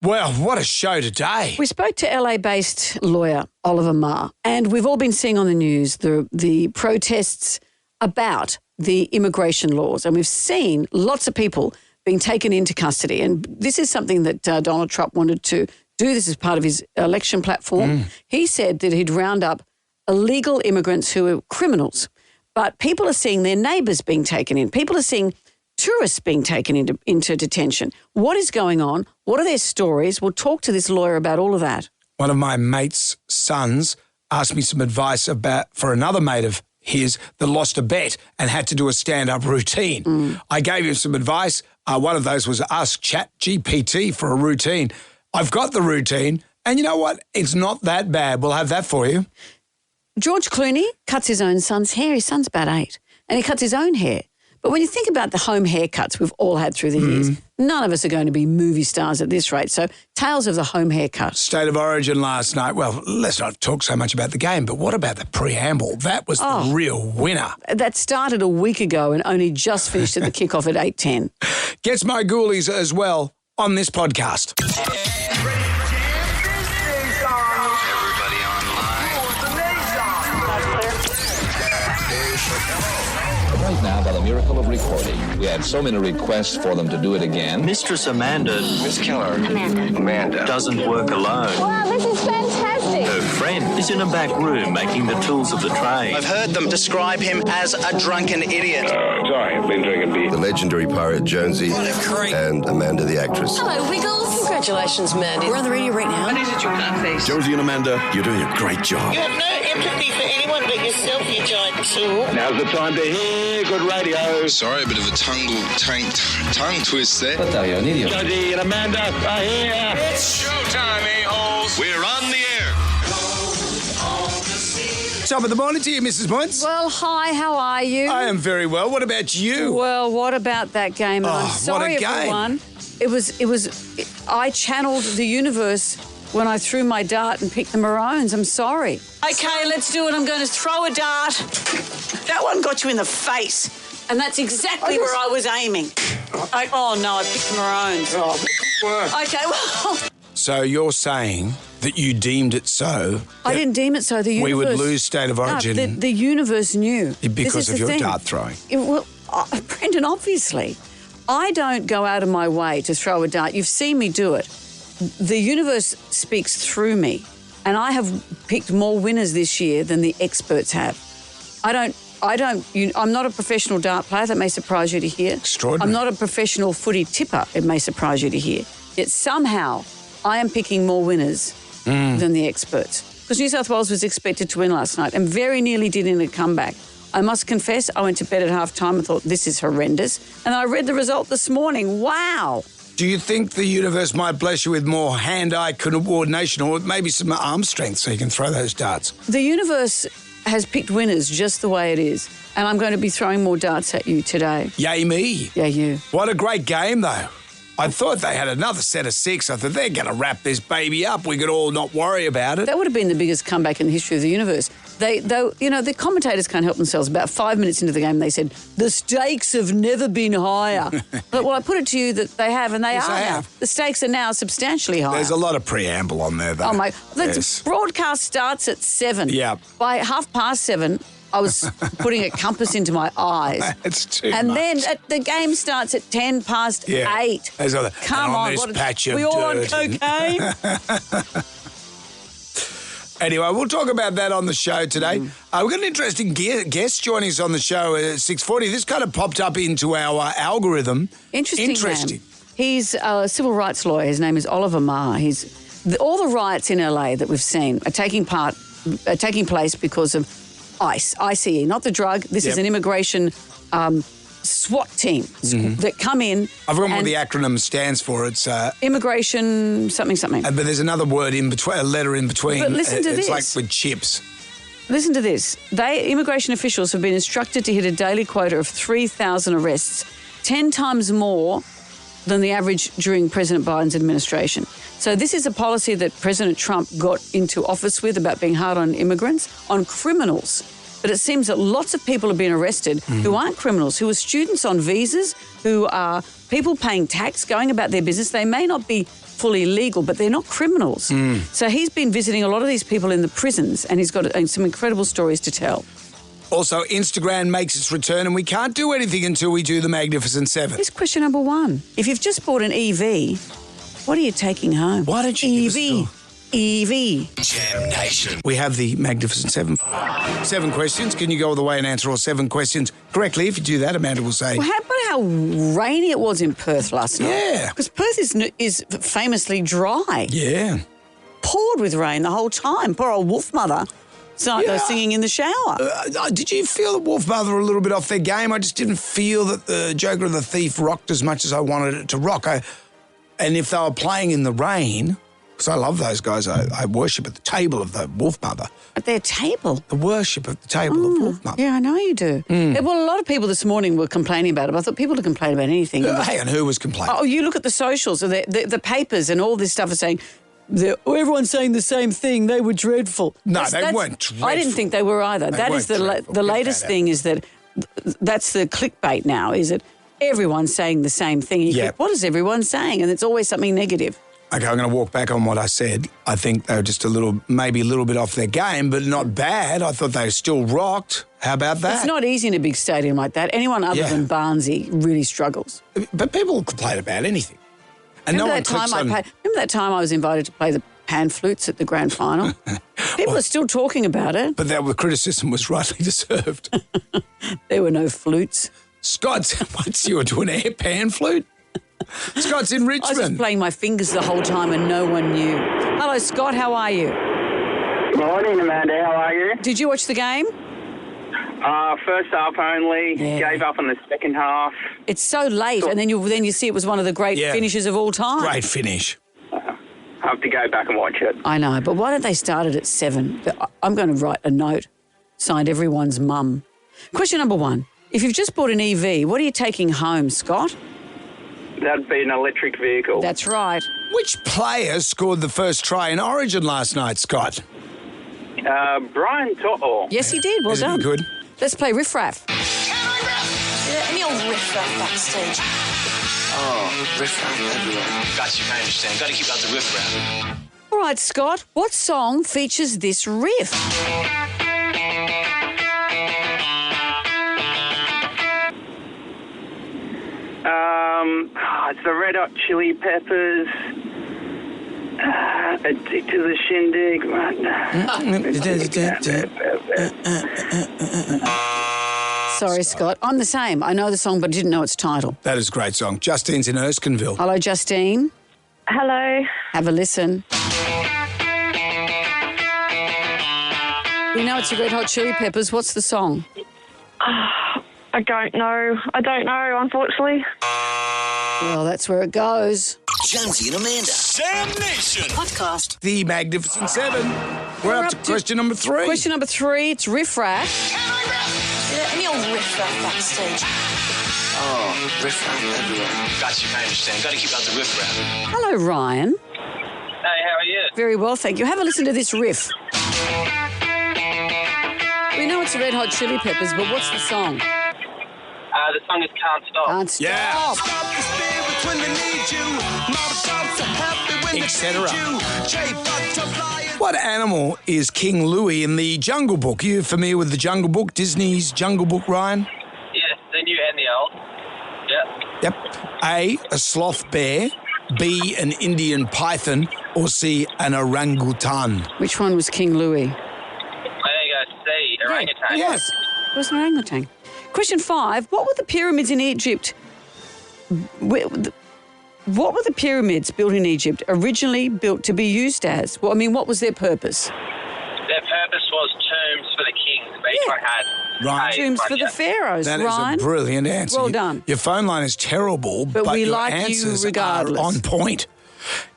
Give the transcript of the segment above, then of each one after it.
Well, what a show today. We spoke to LA-based lawyer Oliver Ma, and we've all been seeing on the news the protests about the immigration laws, and we've seen lots of people being taken into custody. And this is something that Donald Trump wanted to do. This is part of his election platform. He said that he'd round up illegal immigrants who are criminals, but people are seeing their neighbours being taken in. People are seeing tourists being taken into detention. What is going on? What are their stories? We'll talk to this lawyer about all of that. One of my mate's sons asked me some advice for another mate of his that lost a bet and had to do a stand-up routine. I gave him some advice. One of those was ask ChatGPT for a routine. I've got the routine, and you know what? It's not that bad. We'll have that for you. George Clooney cuts his own son's hair. His son's about 8, and he cuts his own hair. But when you think about the home haircuts we've all had through the years, none of us are going to be movie stars at this rate. So tales of the home haircut. State of Origin last night. Well, let's not talk so much about the game, but what about the preamble? That was the real winner. That started a week ago and only just finished at the kickoff at 8:10. Gets my ghoulies as well on this podcast. Right now, by the miracle of recording, we had so many requests for them to do it again. Mistress Amanda. Miss Keller. Amanda. Doesn't work alone. Wow, this is fantastic. Her friend is in a back room making the tools of the trade. I've heard them describe him as a drunken idiot. Sorry, I've been drinking beer. The legendary pirate Jonesy and Amanda the actress. Hello, Wiggles. Congratulations, Mandy. We're on the radio right now. What is it, you nutface? Jonesy and Amanda, you're doing a great job. You have no empathy for anyone but yourself, you giant tool. Now's the time to hear good radio. Sorry, a bit of a tongue twist there. What are you, an idiot? Jonesy and Amanda are here. It's showtime, a-holes. We're on the air. Top of the morning to you, Mrs. Points. Well, hi, how are you? I am very well. What about you? Well, what about that game? And I'm sorry what a game. everyone. I channeled the universe when I threw my dart and picked the Maroons. I'm sorry. Okay, let's do it. I'm going to throw a dart. That one got you in the face. And that's exactly where I was aiming. I picked the Maroons. Okay, well... So you're saying that you deemed it so? I didn't deem it so. The universe... We would lose State of Origin... No, the universe knew. Because of your dart throwing. Brendan, obviously. I don't go out of my way to throw a dart. You've seen me do it. The universe speaks through me, and I have picked more winners this year than the experts have. I'm not a professional dart player. That may surprise you to hear. Extraordinary. I'm not a professional footy tipper. It may surprise you to hear. Yet somehow I am picking more winners than the experts. Because New South Wales was expected to win last night and very nearly did in a comeback. I must confess, I went to bed at half-time and thought, this is horrendous. And I read the result this morning. Wow. Do you think the universe might bless you with more hand-eye coordination or maybe some arm strength so you can throw those darts? The universe has picked winners just the way it is. And I'm going to be throwing more darts at you today. Yay me. Yeah, you. What a great game, though. I thought they had another set of 6. I thought they're going to wrap this baby up. We could all not worry about it. That would have been the biggest comeback in the history of the universe. The commentators can't help themselves. About 5 minutes into the game, they said, the stakes have never been higher. Well, I put it to you that they have, and they are now. The stakes are now substantially higher. There's a lot of preamble on there, though. Oh, my. The broadcast starts at 7. Yeah. By 7:30, I was putting a compass into my eyes. It's too and much. then the game starts at 8:10. There's other, Come on, this patch of we all on dirt cocaine? Anyway, we'll talk about that on the show today. We've got an interesting guest joining us on the show at 6:40. This kind of popped up into our algorithm. Interesting. Man. He's a civil rights lawyer. His name is Oliver Ma. All the riots in LA that we've seen are taking place because of ICE, not the drug. This is an immigration SWAT team that come in. I've forgotten what the acronym stands for. It's immigration something. But there's another word in between, a letter in between. But listen to this. It's like with chips. Listen to this. Immigration officials have been instructed to hit a daily quota of 3,000 arrests, 10 times more than the average during President Biden's administration. So this is a policy that President Trump got into office with about being hard on immigrants, on criminals. But it seems that lots of people have been arrested who aren't criminals, who are students on visas, who are people paying tax, going about their business. They may not be fully legal, but they're not criminals. So he's been visiting a lot of these people in the prisons, and he's got some incredible stories to tell. Also, Instagram makes its return, and we can't do anything until we do the Magnificent Seven. Here's question number 1. If you've just bought an EV, what are you taking home? Why don't you give us EV. EV. Jam Nation. We have the Magnificent Seven. 7 questions. Can you go all the way and answer all 7 questions correctly? If you do that, Amanda will say... Well, how about how rainy it was in Perth last night? Yeah. Because Perth is famously dry. Yeah. Poured with rain the whole time. Poor old Wolf Mother singing in the shower. Did you feel the Wolf Mother were a little bit off their game? I just didn't feel that the Joker and the Thief rocked as much as I wanted it to rock. And if they were playing in the rain... Because I love those guys. I worship at the table of the Wolf Mother. At their table? The worship at the table of Wolf Mother. Yeah, I know you do. Well, a lot of people this morning were complaining about it. But I thought people would complain about anything. Hey, and who was complaining? Oh, you look at the socials, the papers and all this stuff are saying, everyone's saying the same thing. They were dreadful. No, they weren't dreadful. I didn't think they were either. That is the latest thing is that that's the clickbait now, is that everyone's saying the same thing. You think, what is everyone saying? And it's always something negative. Okay, I'm going to walk back on what I said. I think they were just maybe a little bit off their game, but not bad. I thought they still rocked. How about that? It's not easy in a big stadium like that. Anyone other than Barnsley really struggles. But people complain about anything. And remember that time I was invited to play the pan flutes at the grand final? People are still talking about it. But the criticism was rightly deserved. There were no flutes. Scott, you were doing air pan flute? Scott's in Richmond. I was just playing my fingers the whole time and no one knew. Hello, Scott. How are you? Good morning, Amanda. How are you? Did you watch the game? First half only. Yeah. Gave up on the second half. It's so late, and then you see it was one of the great finishes of all time. Great finish. I have to go back and watch it. I know, but why don't they start it at 7? I'm going to write a note, signed everyone's mum. Question number 1. If you've just bought an EV, what are you taking home, Scott? That'd be an electric vehicle. That's right. Which player scored the first try in Origin last night, Scott? Brian To'o. Yes, he did. Well Isn't done. he good? Let's play Riff Raff. Yeah, any old riff raff backstage. Oh, riff raff everywhere. Got you, I understand. Got to keep out the riff raff. All right, Scott, what song features this riff? It's the Red Hot Chili Peppers. Addicted to the Shindig. Sorry, Scott. I'm the same. I know the song, but didn't know its title. That is a great song. Justine's in Erskineville. Hello, Justine. Hello. Have a listen. We know it's the Red Hot Chili Peppers. What's the song? I don't know, unfortunately. Well, that's where it goes. Jonesy and Amanda. Jam Nation. Podcast. The Magnificent Seven. We're up to question number 3. Question number 3, it's Riff Raff. Yeah, any old riff raff backstage. Oh, riff raff everywhere. Got you, I understand. Got to keep out the riff raff. Hello, Ryan. Hey, how are you? Very well, thank you. Have a listen to this riff. We know it's the Red Hot Chili Peppers, but what's the song? The song is Can't Stop. Can't Stop. Yeah. Etc. What animal is King Louie in the Jungle Book? Are you familiar with the Jungle Book, Disney's Jungle Book, Ryan? Yes, the new and the old. Yep. A sloth bear, B, an Indian python, or C, an orangutan? Which one was King Louie? I think I C, orangutan. Yes, it was an orangutan. Question 5, what were the pyramids in Egypt? What were the pyramids built in Egypt originally built to be used as? Well, I mean, what was their purpose? Their purpose was tombs for the kings. They each one had Right. Tombs for the pharaohs, That Ryan. is a brilliant answer. Well done. Your phone line is terrible, but we your like you answers regardless. are on point.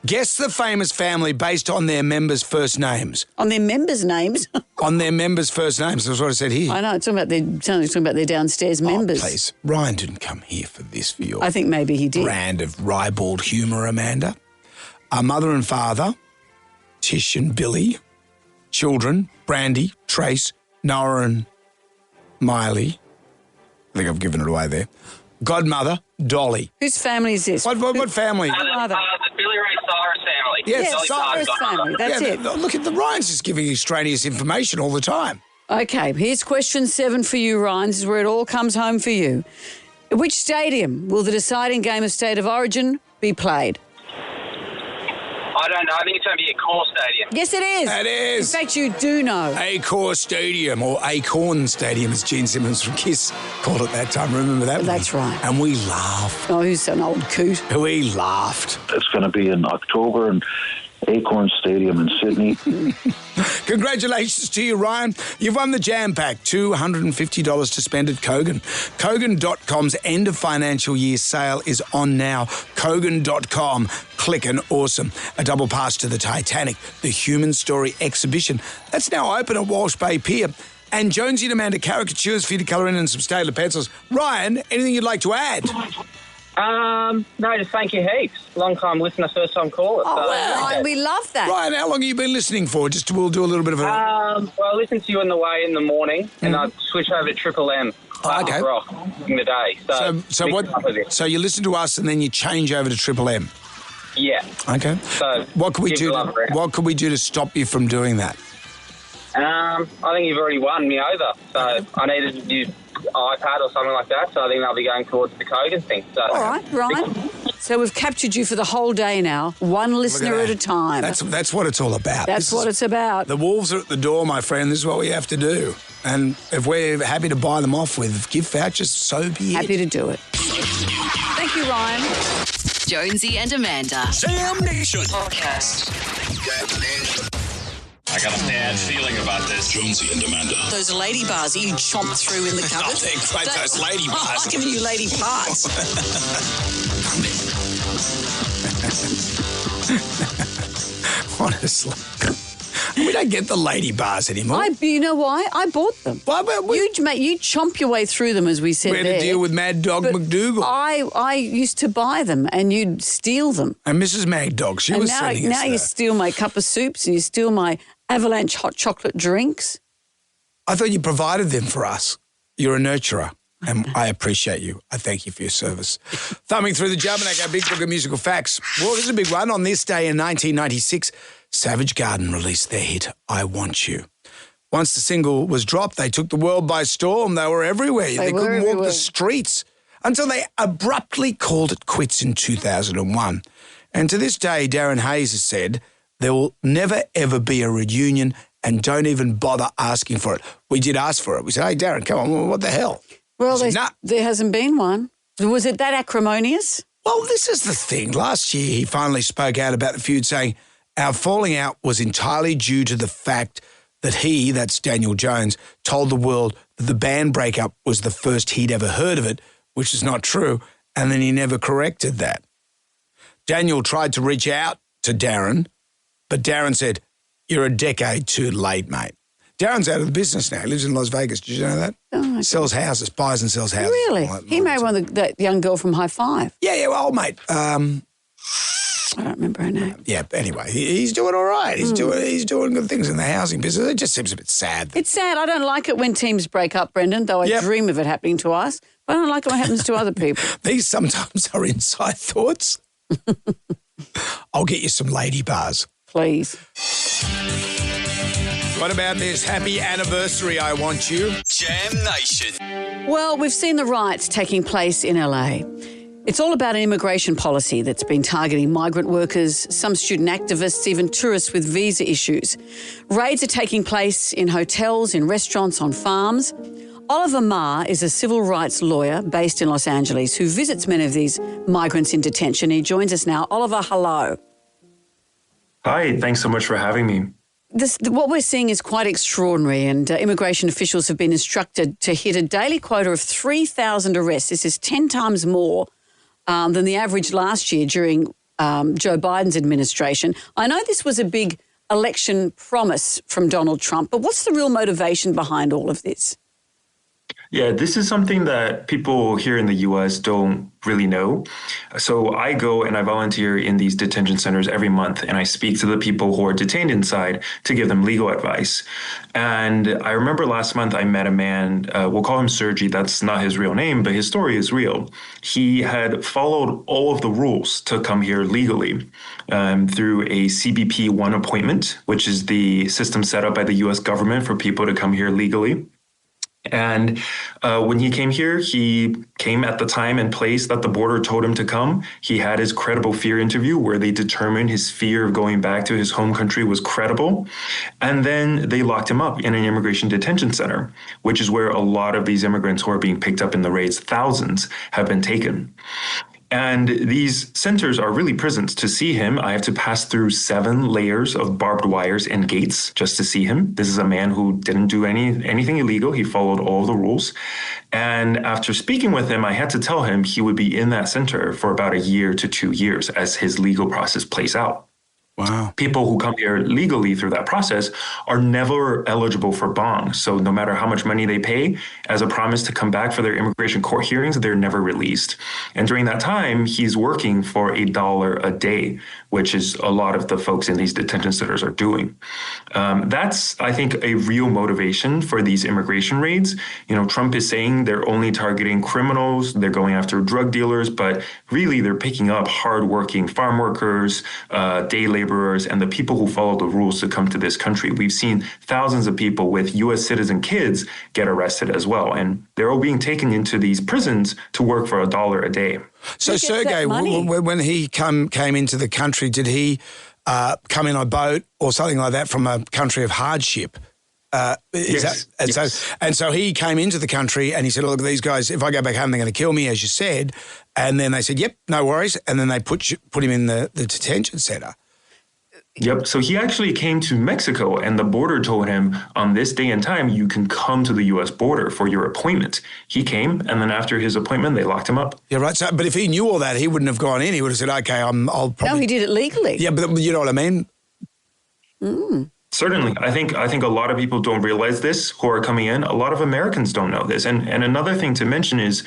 Guess the famous family based on their members' first names. On their members' names? On their members' first names. That's what I said here. I know, it's talking about their downstairs members. Please. Ryan didn't come here for this, for your I think maybe he did. brand of ribald humour, Amanda. Our mother and father, Tish and Billy. Children, Brandy, Trace, Noah and Miley. I think I've given it away there. Godmother, Dolly. Whose family is this? What family? The Billy Ray Cyrus family. Yes, Yes, Cyrus family. That's it. Look at the Ryan's just giving extraneous information all the time. Okay, here's question 7 for you, Ryan. This is where it all comes home for you. At which stadium will the deciding game of State of Origin be played? I don't know. I think it's going to be at Core Stadium. Yes, it is. It is. In fact, you do know. Accor Stadium, or Acorn Stadium, as Gene Simmons from Kiss called it that time. Remember that? That's right. And we laughed. Oh, who's an old coot? We laughed. It's going to be in October in Acorn Stadium in Sydney. Congratulations to you, Ryan. You've won the Jam Pack, $250 to spend at Kogan. Kogan.com's end of financial year sale is on now. Kogan.com. Click and awesome. A double pass to the Titanic, the Human Story exhibition. That's now open at Walsh Bay Pier. And Jonesy and Amanda caricatures for you to colour in and some Staedtler pencils. Ryan, anything you'd like to add? No, just thank you heaps. Long time listener, first time caller. Oh, well, Ryan, we love that. Ryan, how long have you been listening for? We'll do a little bit of a... Well, I listen to you on the way in the morning, and I switch over to Triple M. Okay. Rock in the day. So you listen to us and then you change over to Triple M? Yeah. Okay. So what could we do? love around. What could we do to stop you from doing that? I think you've already won me over. So I needed to use iPad or something like that. So I think I'll be going towards the Kogan thing. So. All right, Ryan. So we've captured you for the whole day now, one listener at a time. That's what it's all about. That's what it's about. The wolves are at the door, my friend. This is what we have to do. And if we're happy to buy them off with gift vouchers, so be it. Happy to do it. Thank you, Ryan. Jonesy and Amanda. Sam Nation. Podcast. I got a bad feeling about this. Jonesy and Amanda. Those lady bars that you chomp through in the cupboard. Oh, they're great, those lady bars. I'm giving you lady parts. Honestly. We don't get the lady bars anymore. You know why? I bought them. Why, you chomp your way through them, as we said. We had to deal with Mad Dog McDougal. I used to buy them, and you'd steal them. And Mrs. Mad Dog, she was sending us now you steal my cup of soups, and you steal my Avalanche hot chocolate drinks. I thought you provided them for us. You're a nurturer. And I appreciate you. I thank you for your service. Thumbing through the Jabbernack, our big book of musical facts. Well, this is a big one. On this day in 1996, Savage Garden released their hit, I Want You. Once the single was dropped, they took the world by storm. They were everywhere. They couldn't walk the streets until they abruptly called it quits in 2001. And to this day, Darren Hayes has said, there will never, ever be a reunion, and don't even bother asking for it. We did ask for it. We said, hey, Darren, come on, what the hell? Well, there hasn't been one. Was it that acrimonious? Well, this is the thing. Last year, he finally spoke out about the feud, saying, our falling out was entirely due to the fact that he, that's Daniel Jones, told the world that the band breakup was the first he'd ever heard of it, which is not true, and then he never corrected that. Daniel tried to reach out to Darren, but Darren said, you're a decade too late, mate. Darren's out of the business now. He lives in Las Vegas. Did you know that? Oh, sells houses, buys and sells houses. Really? He married that young girl from High Five. Yeah, well, mate. I don't remember her name. Yeah, anyway, he's doing all right. He's doing good things in the housing business. It just seems a bit sad. It's sad. I don't like it when teams break up, Brendan, though I dream of it happening to us. But I don't like it when it happens to other people. These sometimes are inside thoughts. I'll get you some lady bars. Please. What about this? Happy anniversary, I Want You. Jam Nation. Well, we've seen the riots taking place in LA. It's all about an immigration policy that's been targeting migrant workers, some student activists, even tourists with visa issues. Raids are taking place in hotels, in restaurants, on farms. Oliver Ma is a civil rights lawyer based in Los Angeles who visits many of these migrants in detention. He joins us now. Oliver, hello. Hi, thanks so much for having me. What we're seeing is quite extraordinary, and immigration officials have been instructed to hit a daily quota of 3,000 arrests. This is 10 times more than the average last year during Joe Biden's administration. I know this was a big election promise from Donald Trump, but what's the real motivation behind all of this? Yeah, this is something that people here in the US don't really know. So I go and I volunteer in these detention centers every month, and I speak to the people who are detained inside to give them legal advice. And I remember last month I met a man, we'll call him Sergi, that's not his real name, but his story is real. He had followed all of the rules to come here legally through a CBP 1 appointment, which is the system set up by the US government for people to come here legally. And when he came here, he came at the time and place that the border told him to come. He had his credible fear interview where they determined his fear of going back to his home country was credible. And then they locked him up in an immigration detention center, which is where a lot of these immigrants who are being picked up in the raids, thousands, have been taken. And these centers are really prisons. To see him, I have to pass through 7 layers of barbed wires and gates just to see him. This is a man who didn't do anything illegal. He followed all of the rules. And after speaking with him, I had to tell him he would be in that center for about 1 year to 2 years as his legal process plays out. Wow. People who come here legally through that process are never eligible for bond. So no matter how much money they pay as a promise to come back for their immigration court hearings, they're never released. And during that time, he's working for $1 a day, which is a lot of the folks in these detention centers are doing. That's, I think, a real motivation for these immigration raids. You know, Trump is saying they're only targeting criminals, they're going after drug dealers, but really they're picking up hardworking farm workers, day laborers, and the people who follow the rules to come to this country. We've seen thousands of people with U.S. citizen kids get arrested as well, and they're all being taken into these prisons to work for $1 a day. So, Sergey, when he came into the country, did he come in on a boat or something like that from a country of hardship? Yes. So he came into the country and he said, look, these guys, if I go back home, they're going to kill me, as you said. And then they said, yep, no worries. And then they put him in the detention center. Yep. So he actually came to Mexico and the border told him on this day and time, you can come to the U.S. border for your appointment. He came, and then after his appointment, they locked him up. Yeah, right. So, but if he knew all that, he wouldn't have gone in. He would have said, okay, I'll probably... No, he did it legally. Yeah, but you know what I mean? Certainly. I think a lot of people don't realize this who are coming in. A lot of Americans don't know this. And another thing to mention is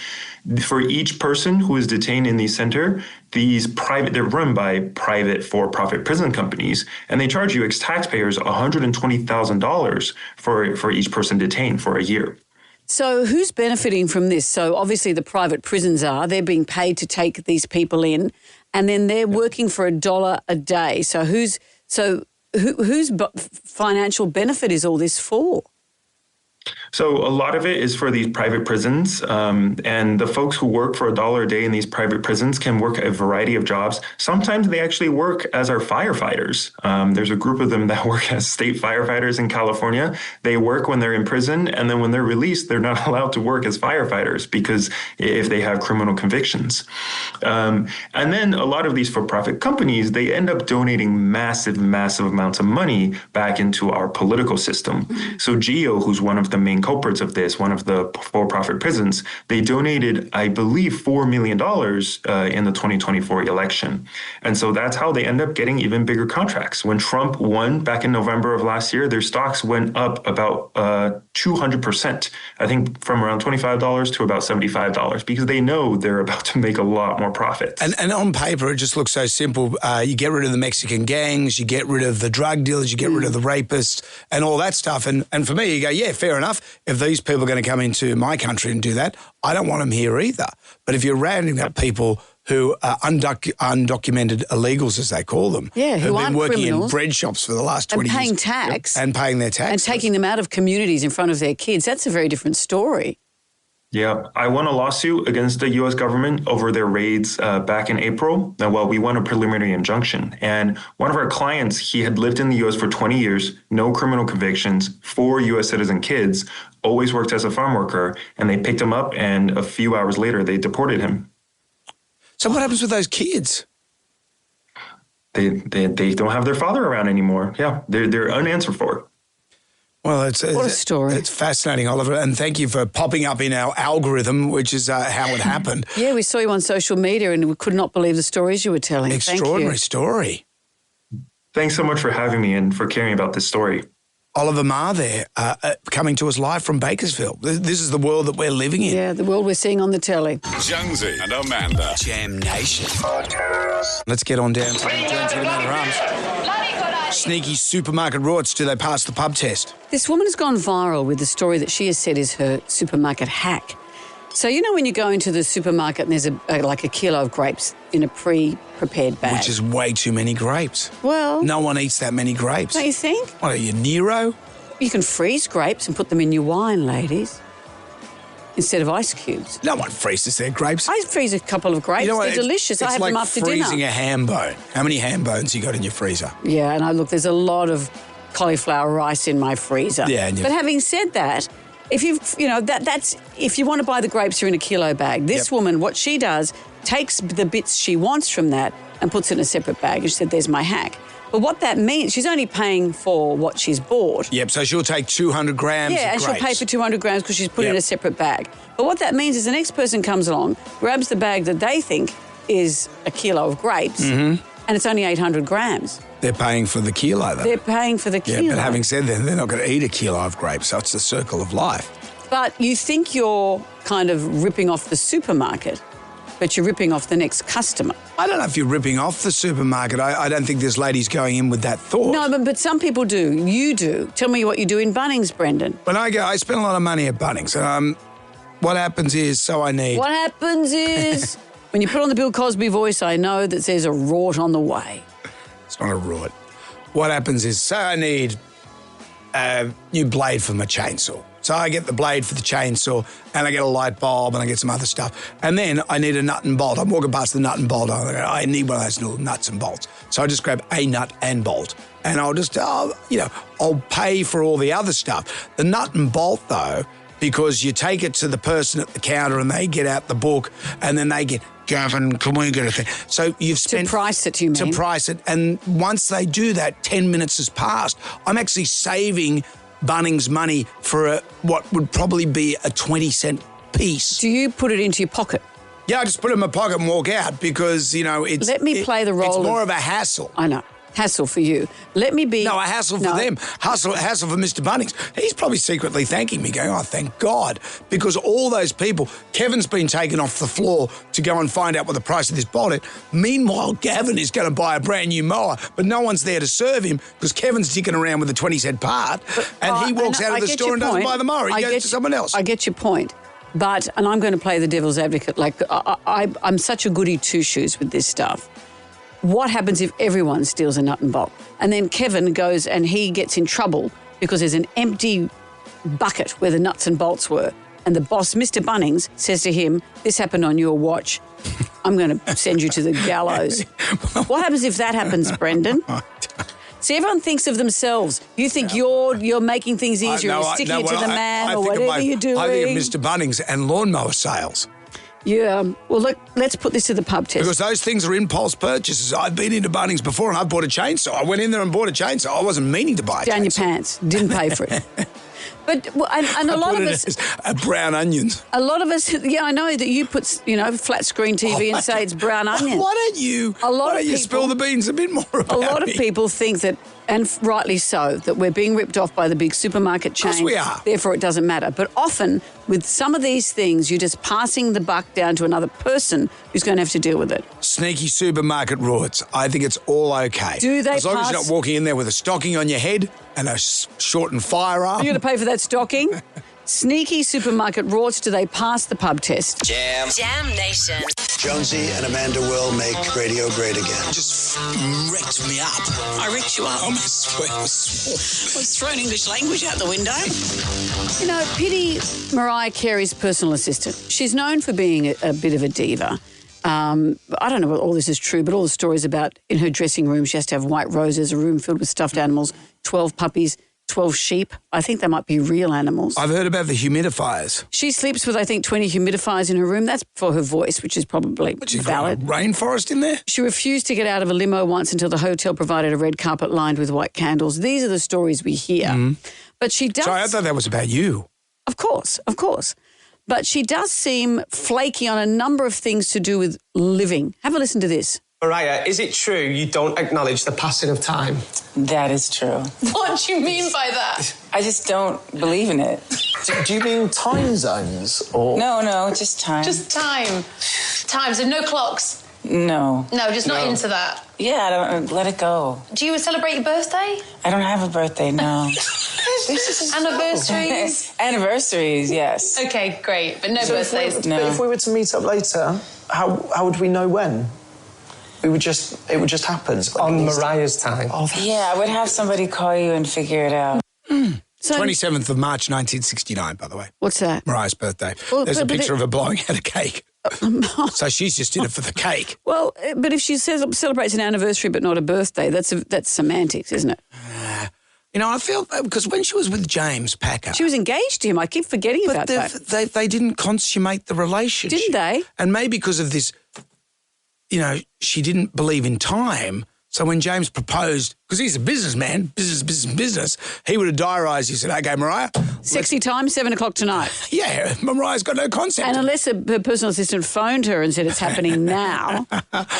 for each person who is detained in the center, they're run by private for-profit prison companies, and they charge you as taxpayers $120,000 for each person detained for a year. So who's benefiting from this? So obviously the private prisons they're being paid to take these people in, and then they're working for $1 a day. So whose financial benefit is all this for? So a lot of it is for these private prisons, and the folks who work for $1 a day in these private prisons can work a variety of jobs. Sometimes they actually work as our firefighters. There's a group of them that work as state firefighters in California. They work when they're in prison, and then when they're released, they're not allowed to work as firefighters because if they have criminal convictions. And then a lot of these for-profit companies, they end up donating massive amounts of money back into our political system. So GEO, who's one of the main culprits of this, one of the for-profit prisons, they donated, I believe, $4 million in the 2024 election. And so that's how they end up getting even bigger contracts. When Trump won back in November of last year, their stocks went up about 200%, I think from around $25 to about $75, because they know they're about to make a lot more profits. And on paper, it just looks so simple. You get rid of the Mexican gangs, you get rid of the drug dealers, you get rid of the rapists and all that stuff. And for me, you go, yeah, fair enough. If these people are going to come into my country and do that, I don't want them here either. But if you're rounding up people who are undocumented illegals, as they call them, who have been working criminals, in bread shops for the last 20 years. And paying tax. And paying their tax. And taking them out of communities in front of their kids, that's a very different story. Yeah, I won a lawsuit against the U.S. government over their raids back in April. Well, we won a preliminary injunction. And one of our clients, he had lived in the U.S. for 20 years, no criminal convictions, 4 U.S. citizen kids, always worked as a farm worker, and they picked him up, and a few hours later, they deported him. So what happens with those kids? They don't have their father around anymore. Yeah, they're unanswered for. Well, what a story. It's fascinating, Oliver, and thank you for popping up in our algorithm, which is how it happened. Yeah, we saw you on social media and we could not believe the stories you were telling. Extraordinary story. Thanks so much for having me and for caring about this story. Oliver Marr there, coming to us live from Bakersfield. This is the world that we're living in. Yeah, the world we're seeing on the telly. Jonesy and Amanda. Jam Nation. Let's get on down to Jonesy and Amanda Arms. Sneaky supermarket rorts, do they pass the pub test? This woman has gone viral with the story that she has said is her supermarket hack. So, you know when you go into the supermarket and there's like a kilo of grapes in a pre-prepared bag? Which is way too many grapes. Well... No one eats that many grapes. Don't you think? What are you, Nero? You can freeze grapes and put them in your wine, ladies, instead of ice cubes. No one freezes their grapes. I freeze a couple of grapes. You know what, they're delicious. I have them after dinner. It's like freezing a ham bone. How many ham bones you got in your freezer? Yeah, and look, there's a lot of cauliflower rice in my freezer. Yeah, but having said that, if that's if you want to buy the grapes, you're in a kilo bag. This woman, what she does, takes the bits she wants from that and puts it in a separate bag. And she said, "There's my hack." But what that means, she's only paying for what she's bought. Yep. So she'll take 200 grams. Yeah, and grapes. she'll pay for 200 grams because she's put it in a separate bag. But what that means is the next person comes along, grabs the bag that they think is a kilo of grapes, and it's only 800 grams. They're paying for the kilo, though. They're paying for the kilo. Yeah, but having said that, they're not going to eat a kilo of grapes, so it's the circle of life. But you think you're kind of ripping off the supermarket, but you're ripping off the next customer. I don't know if you're ripping off the supermarket. I don't think this lady's going in with that thought. No, but some people do. You do. Tell me what you do in Bunnings, Brendan. When I spend a lot of money at Bunnings. What happens is, What happens is, when you put on the Bill Cosby voice, I know that there's a rort on the way. It's not a rort. What happens is, say I need a new blade for my chainsaw. So I get the blade for the chainsaw and I get a light bulb and I get some other stuff. And then I need a nut and bolt. I'm walking past the nut and bolt. I need one of those little nuts and bolts. So I just grab a nut and bolt and I'll pay for all the other stuff. The nut and bolt, though, because you take it to the person at the counter and they get out the book and then they get, Gavin, can we get a thing? So you've spent... To price it, you mean? To price it. And once they do that, 10 minutes has passed. I'm actually saving Bunnings money for what would probably be a 20-cent piece. Do you put it into your pocket? Yeah, I just put it in my pocket and walk out because, it's... Let me play the role It's more of a hassle. I know. Hassle for you. Let me be... No, a hassle for them. Hassle for Mr. Bunnings. He's probably secretly thanking me, going, oh, thank God, because all those people... Kevin's been taken off the floor to go and find out what the price of this bolt is. Meanwhile, Gavin is going to buy a brand new mower, but no one's there to serve him because Kevin's dicking around with a 20-cent part and he walks out of the store and doesn't buy the mower. He goes to someone else. I get your point. But, and I'm going to play the devil's advocate, like I'm such a goody two-shoes with this stuff. What happens if everyone steals a nut and bolt? And then Kevin goes and he gets in trouble because there's an empty bucket where the nuts and bolts were. And the boss, Mr. Bunnings, says to him, this happened on your watch. I'm going to send you to the gallows. What happens if that happens, Brendan? See, everyone thinks of themselves. You think you're making things easier, you're sticking it to the man or whatever you're doing. I think of Mr. Bunnings and lawnmower sales. Yeah, well, look, let's put this to the pub test. Because those things are impulse purchases. I've been into Bunnings before and I've bought a chainsaw. I went in there and bought a chainsaw. I wasn't meaning to buy a chainsaw. Down your pants. Didn't pay for it. But and a lot of us... brown onions. A lot of us... Yeah, I know that you put, flat screen TV and say it's brown onions. Why don't you spill the beans a bit more about A lot of people think that, and rightly so, that we're being ripped off by the big supermarket chain. Of course we are. Therefore, it doesn't matter. But often, with some of these things, you're just passing the buck down to another person who's going to have to deal with it. Sneaky supermarket rorts. I think it's all okay. Do they As long as you're not walking in there with a stocking on your head and a shortened firearm. You're going to pay for that stocking? Sneaky supermarket rorts, do they pass the pub test? Jam Nation. Jonesy and Amanda will make radio great again. Just wrecked me up. I ripped you up. Oh, my sweat was It's thrown English language out the window. Pity Mariah Carey's personal assistant. She's known for being a bit of a diva. I don't know what all this is true, but all the stories about in her dressing room, she has to have white roses, a room filled with stuffed animals, 12 puppies, 12 sheep. I think they might be real animals. I've heard about the humidifiers. She sleeps with, I think, 20 humidifiers in her room. That's for her voice, which is probably valid. Rainforest in there? She refused to get out of a limo once until the hotel provided a red carpet lined with white candles. These are the stories we hear. Mm. But she does... Sorry, I thought that was about you. Of course. But she does seem flaky on a number of things to do with living. Have a listen to this. Mariah, is it true you don't acknowledge the passing of time? That is true. What do you mean by that? I just don't believe in it. Do you mean time zones or? No, just time. Just time. Time, so no clocks? No. No, just not into that. Yeah, I don't let it go. Do you celebrate your birthday? I don't have a birthday, no. Anniversaries? Anniversaries, yes. Okay, great, but no birthdays. But if we were to meet up later, how would we know when? It would just happen. On Mariah's time. Yeah, I would have somebody call you and figure it out. So, 27th of March 1969, by the way. What's that? Mariah's birthday. Well, There's a but picture of her blowing out a cake. So she's just in it for the cake. Well, but if she celebrates an anniversary but not a birthday, that's semantics, isn't it? You know, I feel, because when she was with James Packer... She was engaged to him. I keep forgetting about that. They didn't consummate the relationship. Didn't they? And maybe because of this, you know, she didn't believe in time. So when James proposed, because he's a businessman, business, he would have diarised. He said, okay, Mariah. Sexy time, 7 o'clock tonight. Yeah, Mariah's got no concept. And unless her personal assistant phoned her and said it's happening now,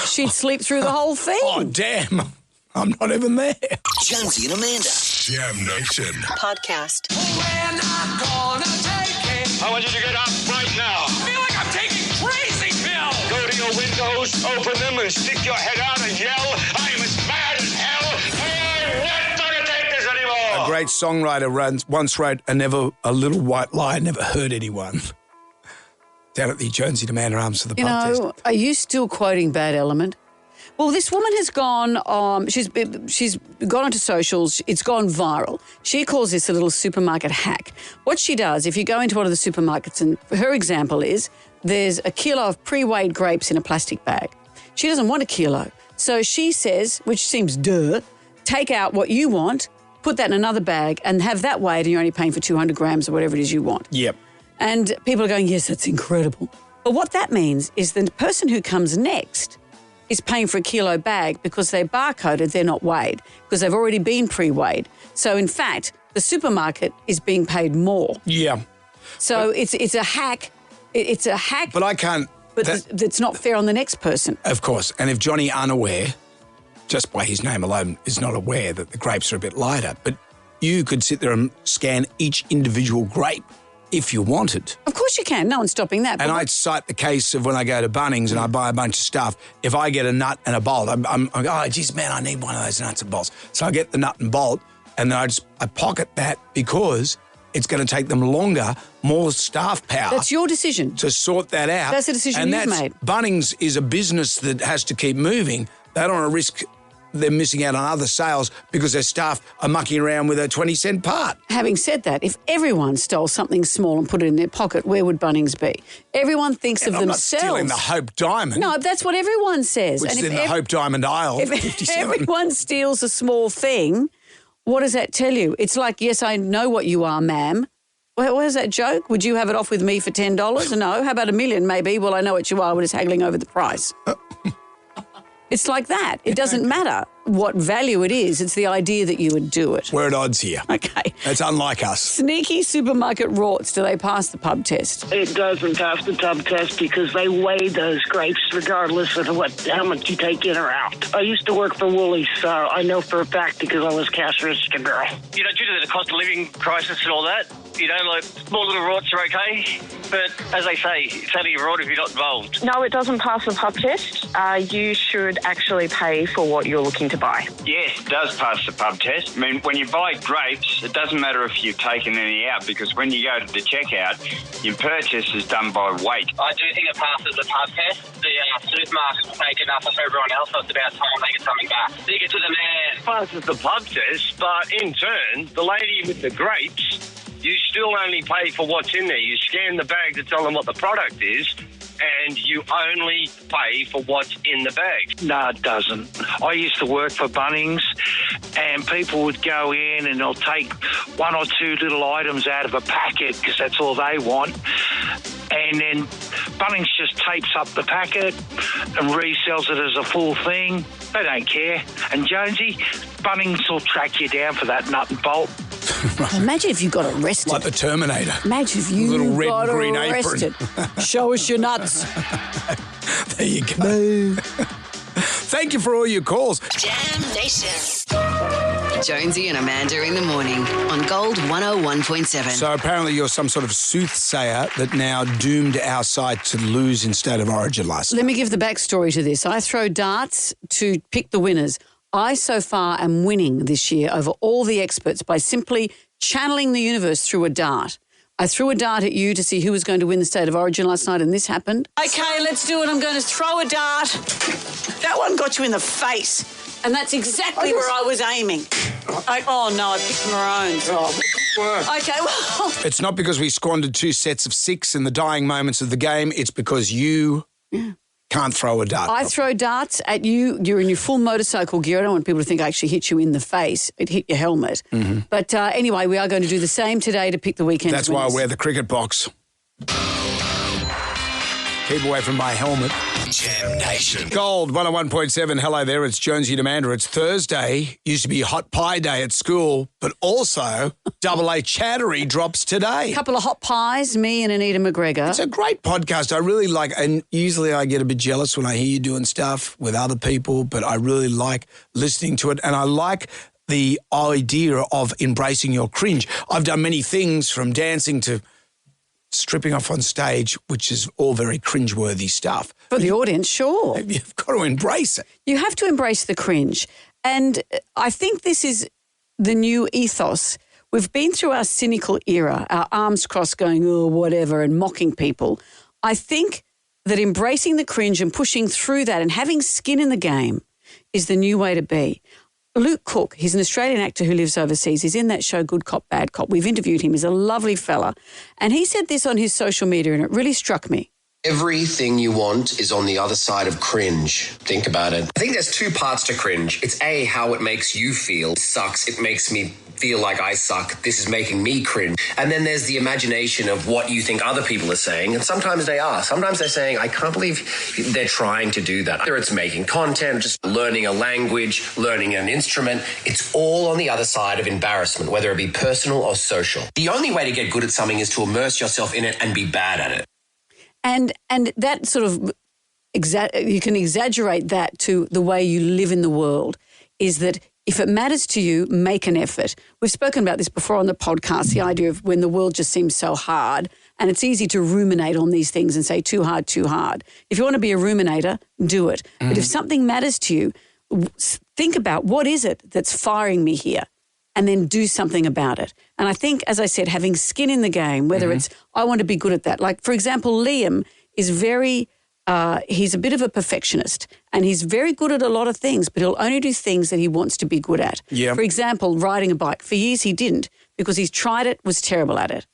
she'd sleep through the whole thing. Oh, damn. I'm not even there. Jonesy and Amanda. Jam Nation. Podcast. We're not gonna take it. I want you to get up right now. I feel like I'm taking crazy pills. Go to your windows, open them, and stick your head out and yell, I'm as mad as hell. I'm not gonna take this anymore. A great songwriter once wrote, a little white lie never hurt anyone. Down at the Jonesy and Amanda Arms for the pub test. You know, are you still quoting Bad Element? Well, this woman has gone, she's gone onto socials, it's gone viral. She calls this a little supermarket hack. What she does, if you go into one of the supermarkets, and her example is, there's a kilo of pre-weighed grapes in a plastic bag. She doesn't want a kilo. So she says, which seems take out what you want, put that in another bag and have that weighed and you're only paying for 200 grams or whatever it is you want. Yep. And people are going, yes, that's incredible. But what that means is the person who comes next is paying for a kilo bag because they're barcoded, they're not weighed, because they've already been pre-weighed. So, in fact, the supermarket is being paid more. Yeah. So it's a hack. It's a hack. But I can't... But it's not fair on the next person. Of course. And if Johnny unaware, just by his name alone, is not aware that the grapes are a bit lighter, but you could sit there and scan each individual grape if you wanted. Of course you can. No one's stopping that. And I'd cite the case of when I go to Bunnings and I buy a bunch of stuff. If I get a nut and a bolt, I'm oh, geez, man, I need one of those nuts and bolts. So I get the nut and bolt and then I pocket that because it's going to take them longer, more staff power. That's your decision. To sort that out. That's the decision you've made. Bunnings is a business that has to keep moving. They don't want to risk them missing out on other sales because their staff are mucking around with a 20-cent part. Having said that, if everyone stole something small and put it in their pocket, where would Bunnings be? Everyone thinks of I'm themselves. Not stealing the Hope Diamond. No, that's what everyone says. Which is in the Hope Diamond aisle, if 57. Everyone steals a small thing, what does that tell you? It's like, yes, I know what you are, ma'am. What is that joke? Would you have it off with me for $10? No. How about $1 million, maybe? Well, I know what you are. We're just haggling over the price. It's like that. It doesn't matter what value it is. It's the idea that you would do it. We're at odds here. Okay. It's unlike us. Sneaky supermarket rorts. Do they pass the pub test? It doesn't pass the pub test because they weigh those grapes regardless of how much you take in or out. I used to work for Woolies, so I know for a fact because I was cash register girl. You know, due to the cost of living crisis and all that, you know, like small little rorts are okay. But as they say, it's only a rort if you're not involved. No, it doesn't pass the pub test. You should actually pay for what you're looking to buy. Yes, it does pass the pub test. I mean, when you buy grapes, it doesn't matter if you've taken any out because when you go to the checkout, your purchase is done by weight. I do think it passes the pub test. The supermarkets take enough of everyone else, so it's about time they get something back. Dig it to the man. It passes the pub test, but in turn, the lady with the grapes, you still only pay for what's in there. You scan the bag to tell them what the product is, and you only pay for what's in the bag. No, it doesn't. I used to work for Bunnings, and people would go in and they'll take one or two little items out of a packet because that's all they want. And then Bunnings just tapes up the packet and resells it as a full thing. They don't care. And Jonesy, Bunnings will track you down for that nut and bolt. Imagine if you got arrested. Like the Terminator. Imagine if you little red got and green arrested. apron. Show us your nuts. There you go. Thank you for all your calls. Jam Nation. Jonesy and Amanda in the morning on Gold 101.7. So apparently you're some sort of soothsayer that now doomed our side to lose in State of Origin last night. Let me give the backstory to this. I throw darts to pick the winners. I so far am winning this year over all the experts by simply channeling the universe through a dart. I threw a dart at you to see who was going to win the State of Origin last night, and this happened. Okay, let's do it. I'm going to throw a dart. That one got you in the face, and that's exactly where I was aiming. Oh, no, I picked maroons. Oh, okay, well... It's not because we squandered 2 sets of 6 in the dying moments of the game. It's because you can't throw a dart. I throw darts at you. You're in your full motorcycle gear. I don't want people to think I actually hit you in the face. It hit your helmet. Mm-hmm. But anyway, we are going to do the same today to pick the weekend. That's why I wear the cricket box. Keep away from my helmet. Jam Nation. Gold 101.7. Hello there. It's Jonesy and Amanda. It's Thursday. Used to be hot pie day at school, but also Double A Chattery drops today. A couple of hot pies, me and Anita McGregor. It's a great podcast. I really like, and usually I get a bit jealous when I hear you doing stuff with other people, but I really like listening to it, and I like the idea of embracing your cringe. I've done many things from dancing to stripping off on stage, which is all very cringeworthy stuff. For the audience, sure. You've got to embrace it. You have to embrace the cringe. And I think this is the new ethos. We've been through our cynical era, our arms crossed going, oh, whatever, and mocking people. I think that embracing the cringe and pushing through that and having skin in the game is the new way to be. Luke Cook, he's an Australian actor who lives overseas. He's in that show Good Cop, Bad Cop. We've interviewed him. He's a lovely fella. And he said this on his social media, and it really struck me. Everything you want is on the other side of cringe. Think about it. I think there's 2 parts to cringe. It's A, how it makes you feel. It sucks. It makes me feel like I suck. This is making me cringe. And then there's the imagination of what you think other people are saying. And sometimes they are. Sometimes they're saying, I can't believe they're trying to do that. Whether it's making content, just learning a language, learning an instrument, it's all on the other side of embarrassment, whether it be personal or social. The only way to get good at something is to immerse yourself in it and be bad at it. And that sort of, you can exaggerate that to the way you live in the world, is that if it matters to you, make an effort. We've spoken about this before on the podcast, the idea of when the world just seems so hard, and it's easy to ruminate on these things and say too hard, too hard. If you want to be a ruminator, do it. Mm. But if something matters to you, think about what is it that's firing me here, and then do something about it. And I think, as I said, having skin in the game, whether it's, I want to be good at that. Like, for example, Liam is he's a bit of a perfectionist, and he's very good at a lot of things, but he'll only do things that he wants to be good at. Yep. For example, riding a bike. For years he didn't, because he's tried it, was terrible at it.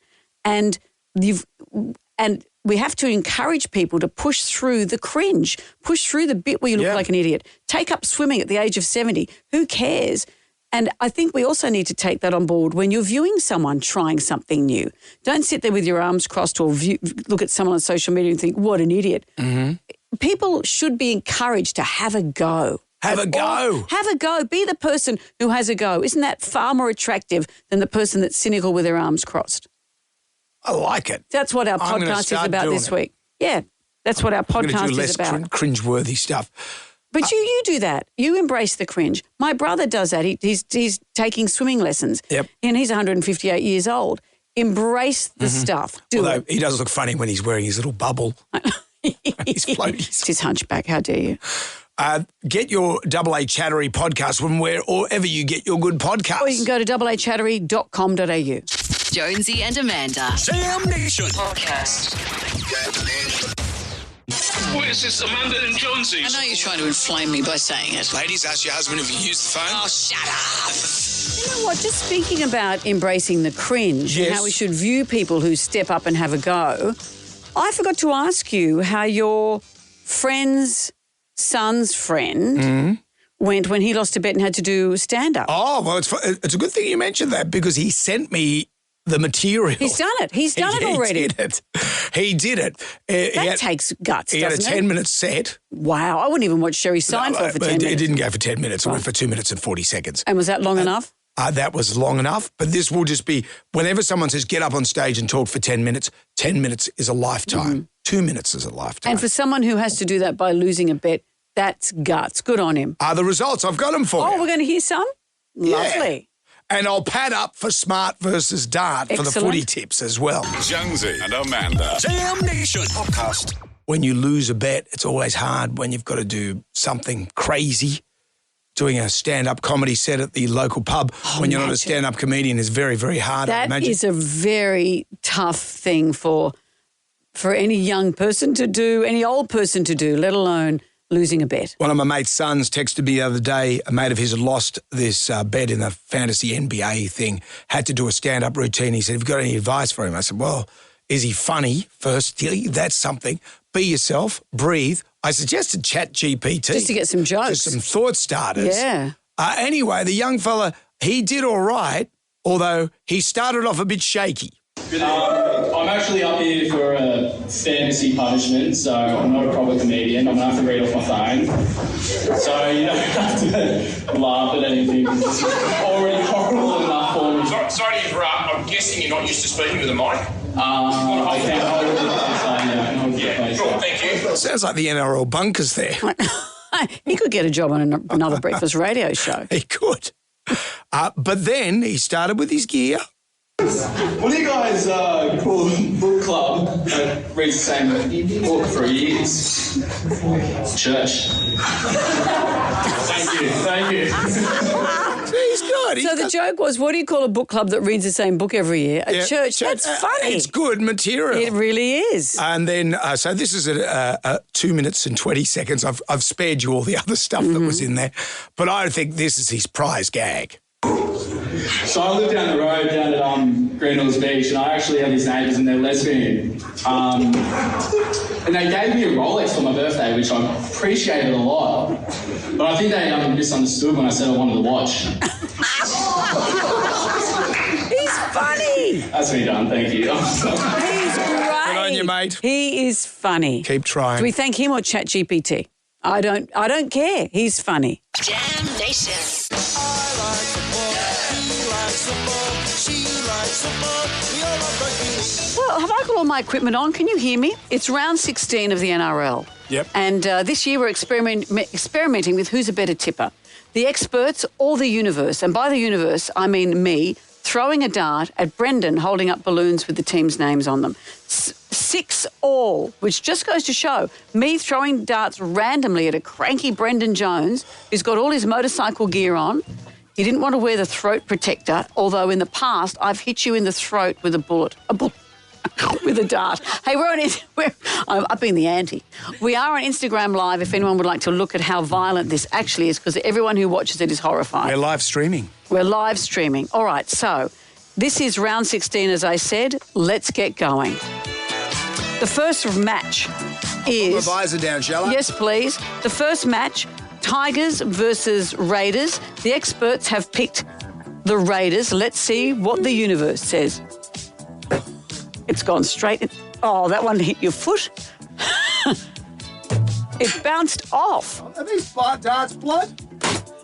And we have to encourage people to push through the cringe, push through the bit where you look like an idiot. Take up swimming at the age of 70. Who cares? And I think we also need to take that on board when you're viewing someone trying something new. Don't sit there with your arms crossed or look at someone on social media and think, what an idiot. Mm-hmm. People should be encouraged to have a go. Have a go. Have a go. Be the person who has a go. Isn't that far more attractive than the person that's cynical with their arms crossed? I like it. That's what our podcast is about this week. Yeah, that's what our podcast is about. Less cringeworthy stuff. But you do that. You embrace the cringe. My brother does that. He's taking swimming lessons. Yep. And he's 158 years old. Embrace the stuff. Although he does look funny when he's wearing his little bubble. His floaties. It's his hunchback. How dare you? Get your Double A Chattery podcast from wherever you get your good podcasts. Or you can go to doubleachattery.com.au. Jonesy and Amanda. Jam Nation. Podcast. What is this, Amanda and Jonesy? I know you're trying to inflame me by saying it. Ladies, ask your husband if you use the phone. Oh, shut up. You know what? Just speaking about embracing the cringe and how we should view people who step up and have a go, I forgot to ask you how your friend's son's friend went when he lost a bet and had to do stand-up. Oh, well, it's a good thing you mentioned that, because he sent me the material. He's done it. He's done it already. He did it. That takes guts, He had a 10-minute set. Wow. I wouldn't even watch Sherry Seinfeld for 10 minutes. It didn't go for 10 minutes. It went for 2 minutes and 40 seconds. And was that long enough? That was long enough. But this will just be, whenever someone says get up on stage and talk for 10 minutes, 10 minutes is a lifetime. 2 minutes is a lifetime. And for someone who has to do that by losing a bet, that's guts. Good on him. The results, I've got them for you. Oh, we're going to hear some? Lovely. And I'll pad up for smart versus dart for the Excellent. footy tips as well. Jonesy and Amanda. Jam Nation podcast. When you lose a bet, it's always hard when you've got to do something crazy. Doing a stand-up comedy set at the local pub when you're not a stand-up comedian is very, very hard. I That imagine. is a very tough thing for any young person to do, any old person to do, let alone losing a bet. One of my mate's sons texted me the other day. A mate of his had lost this bet in the fantasy NBA thing, had to do a stand-up routine. He said, have you got any advice for him? I said, well, is he funny? First, that's something. Be yourself, breathe. I suggested ChatGPT. Just to get some jokes. Just some thought starters. Yeah. Anyway, the young fella, he did all right, although he started off a bit shaky. I'm actually up here for a fantasy punishment, so I'm not a proper comedian. I'm going to have to read off my phone. So you don't have to laugh at anything. It's already horrible enough for me. Sorry to interrupt. I'm guessing you're not used to speaking with a mic. I can hold it at the face. Sure, thank you. Sounds like the NRL bunkers there. He could get a job on another breakfast radio show. He could. But then he started with his gear. What do you guys call a book club that reads the same book for years? Church. Thank you. He's good. So the joke was, what do you call a book club that reads the same book every year? A church. That's funny. It's good material. It really is. And then, so this is at 2 minutes and 20 seconds. I've spared you all the other stuff that was in there. But I think this is his prize gag. So I live down the road, down at Green Hills Beach, and I actually have these neighbours and they're lesbian. And they gave me a Rolex for my birthday, which I appreciated a lot. But I think they misunderstood when I said I wanted to watch. He's funny. That's me done, thank you. He's great. Good on you, mate. He is funny. Keep trying. Do we thank him or ChatGPT? I don't care. He's funny. Jam Nation. Well, have I got all my equipment on? Can you hear me? It's round 16 of the NRL. Yep. And this year we're experimenting with who's a better tipper, the experts or the universe. And by the universe, I mean me throwing a dart at Brendan holding up balloons with the team's names on them. 6-all, which just goes to show me throwing darts randomly at a cranky Brendan Jones who's got all his motorcycle gear on. He didn't want to wear the throat protector, although in the past I've hit you in the throat with a bullet with a dart. Hey, I've been the anti. We are on Instagram Live if anyone would like to look at how violent this actually is, because everyone who watches it is horrified. We're live streaming. We're live streaming. All right, so this is round 16, as I said. Let's get going. The first match is... Put my visor down, shall I? Yes, please. The first match, Tigers versus Raiders. The experts have picked the Raiders. Let's see what the universe says. It's gone straight in. Oh, that one hit your foot. It bounced off. Are these darts blood?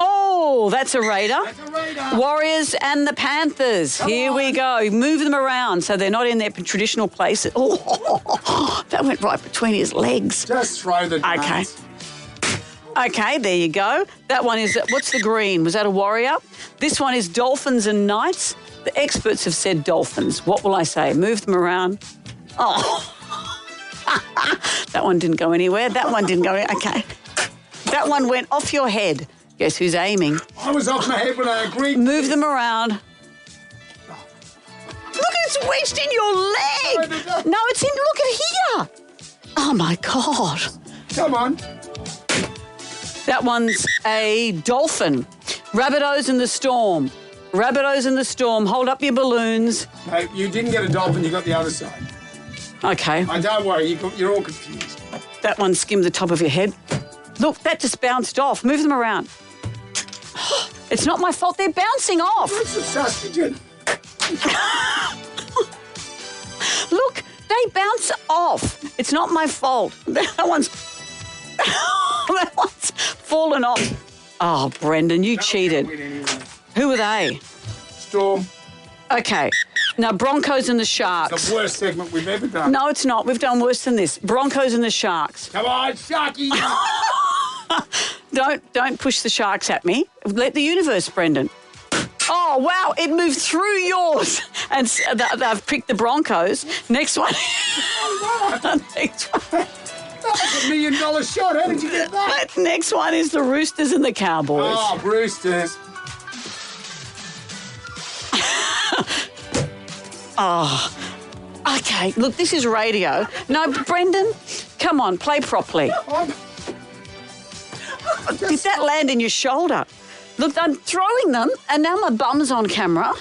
Oh, that's a Raider. That's a Raider. Warriors and the Panthers. Here we go. Move them around so they're not in their traditional place. Oh, that went right between his legs. Just throw the darts. Okay, there you go. That one is, what's the green? Was that a Warrior? This one is Dolphins and Knights. The experts have said Dolphins. What will I say? Move them around. Oh. That one didn't go anywhere. That one didn't go anywhere. Okay. That one went off your head. Guess who's aiming? I was off my head when I agreed. Move them around. Look, it's wedged in your leg. No, it's in, look at here. Oh, my God. Come on. That one's a dolphin. Rabbitohs in the Storm. Rabbitohs in the Storm. Hold up your balloons. No, you didn't get a dolphin. You got the other side. Okay. Don't worry. You're all confused. That one skimmed the top of your head. Look, that just bounced off. Move them around. It's not my fault. They're bouncing off. It's a sustagen. Look, they bounce off. It's not my fault. That one's fallen off. Oh, Brendan, you cheated. Who are they? Storm. Okay. Now, Broncos and the Sharks. It's the worst segment we've ever done. No, it's not. We've done worse than this. Broncos and the Sharks. Come on, Sharky. Don't push the Sharks at me. Let the universe, Brendan. Oh, wow, it moved through yours. And they've picked the Broncos. Next one. Next one. That was $1 million shot. How did you get that? Next one is the Roosters and the Cowboys. Oh, Roosters. Oh, okay. Look, this is radio. No, Brendan, come on, play properly. Did that land in your shoulder? Look, I'm throwing them, and now my bum's on camera.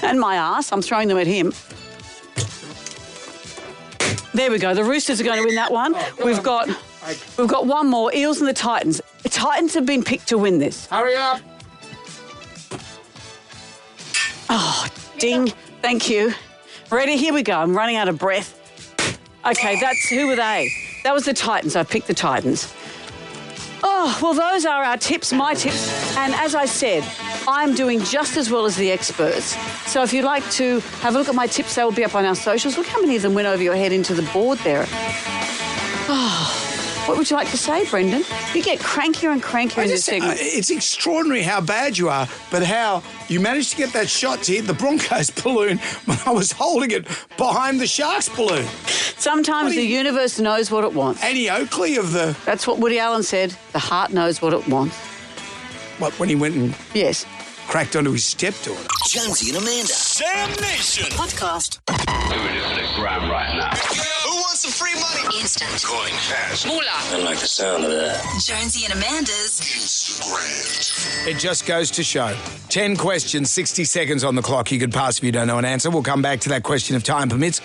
And my ass, I'm throwing them at him. There we go. The Roosters are going to win that one. We've got one more. Eels and the Titans. The Titans have been picked to win this. Hurry up. Oh, ding. Thank you. Ready? Here we go. I'm running out of breath. Okay, who were they? That was the Titans. I picked the Titans. Oh, well, those are our tips, my tips. And as I said, I'm doing just as well as the experts. So if you'd like to have a look at my tips, they will be up on our socials. Look how many of them went over your head into the board there. Oh, what would you like to say, Brendan? You get crankier and crankier in this segment. It's extraordinary how bad you are, but how you managed to get that shot to hit the Broncos balloon when I was holding it behind the Sharks balloon. Sometimes the universe knows what it wants. Annie Oakley of the... That's what Woody Allen said. The heart knows what it wants. What, when he went and... Yes. Cracked onto his stepdaughter. Jonesy and Amanda. Sam Nation. Podcast. We're doing a gram right now. Who wants some free money? Instant. Going fast. Moolah. I like the sound of that. Jonesy and Amanda's Instagram. It just goes to show. 10 questions, 60 seconds on the clock. You could pass if you don't know an answer. We'll come back to that question if time permits.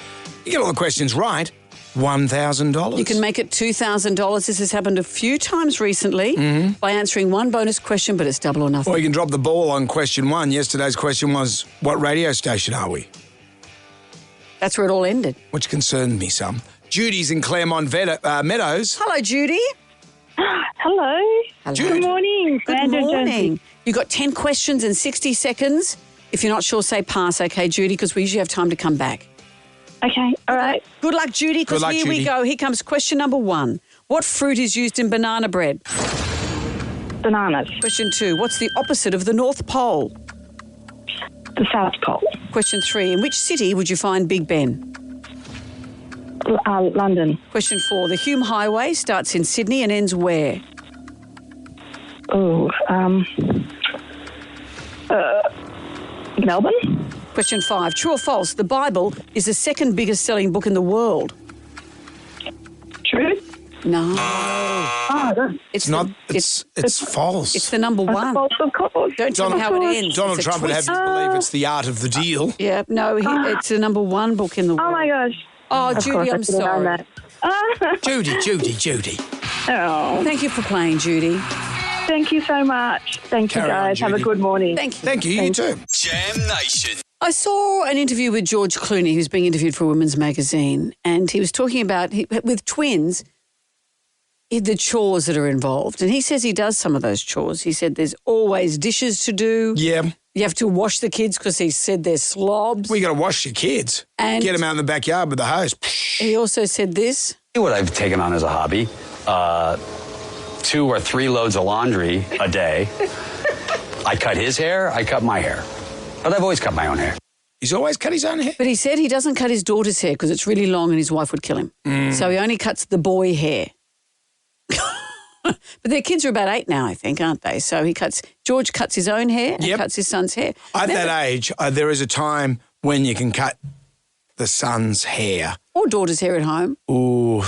You get all the questions right, $1,000. You can make it $2,000. This has happened a few times recently by answering one bonus question, but it's double or nothing. Or you can drop the ball on question one. Yesterday's question was, what radio station are we? That's where it all ended. Which concerned me some. Judy's in Claremont Meadows. Hello, Judy. Hello. Good morning. Good morning. You got 10 questions in 60 seconds. If you're not sure, say pass, okay, Judy, because we usually have time to come back. Okay, all right. Good luck, Judy, because here we go. Here comes question number 1. What fruit is used in banana bread? Bananas. Question 2. What's the opposite of the North Pole? The South Pole. Question 3. In which city would you find Big Ben? London. Question 4. The Hume Highway starts in Sydney and ends where? Melbourne. Question 5. True or false? The Bible is the second biggest selling book in the world. True. No. It's false. It's the number 1. False, of course. Don't tell me how it ends. Donald Trump would have you believe it's The Art of the Deal. Yeah, no, it's the number 1 book in the world. Oh, my gosh. Oh, Of Judy, course, I I'm should have known sorry. that. Judy. Oh. Thank you for playing, Judy. Thank you so much. Thank you, Carry on, guys. Have a Judy. good morning. Thank you. Thank you, you too. Jam Nation. I saw an interview with George Clooney, who's being interviewed for Women's Magazine, and he was talking about, with twins, the chores that are involved. And he says he does some of those chores. He said there's always dishes to do. Yeah. You have to wash the kids because he said they're slobs. Well, you got to wash your kids. And get them out in the backyard with the hose. He also said this. What I've taken on as a hobby, 2 or 3 loads of laundry a day. I cut his hair, I cut my hair. But I've always cut my own hair. He's always cut his own hair? But he said he doesn't cut his daughter's hair because it's really long and his wife would kill him. So he only cuts the boy hair. But their kids are about 8 now, I think, aren't they? So George cuts his own hair and cuts his son's hair. At that age, there is a time when you can cut the son's hair. Or daughter's hair at home. Ooh,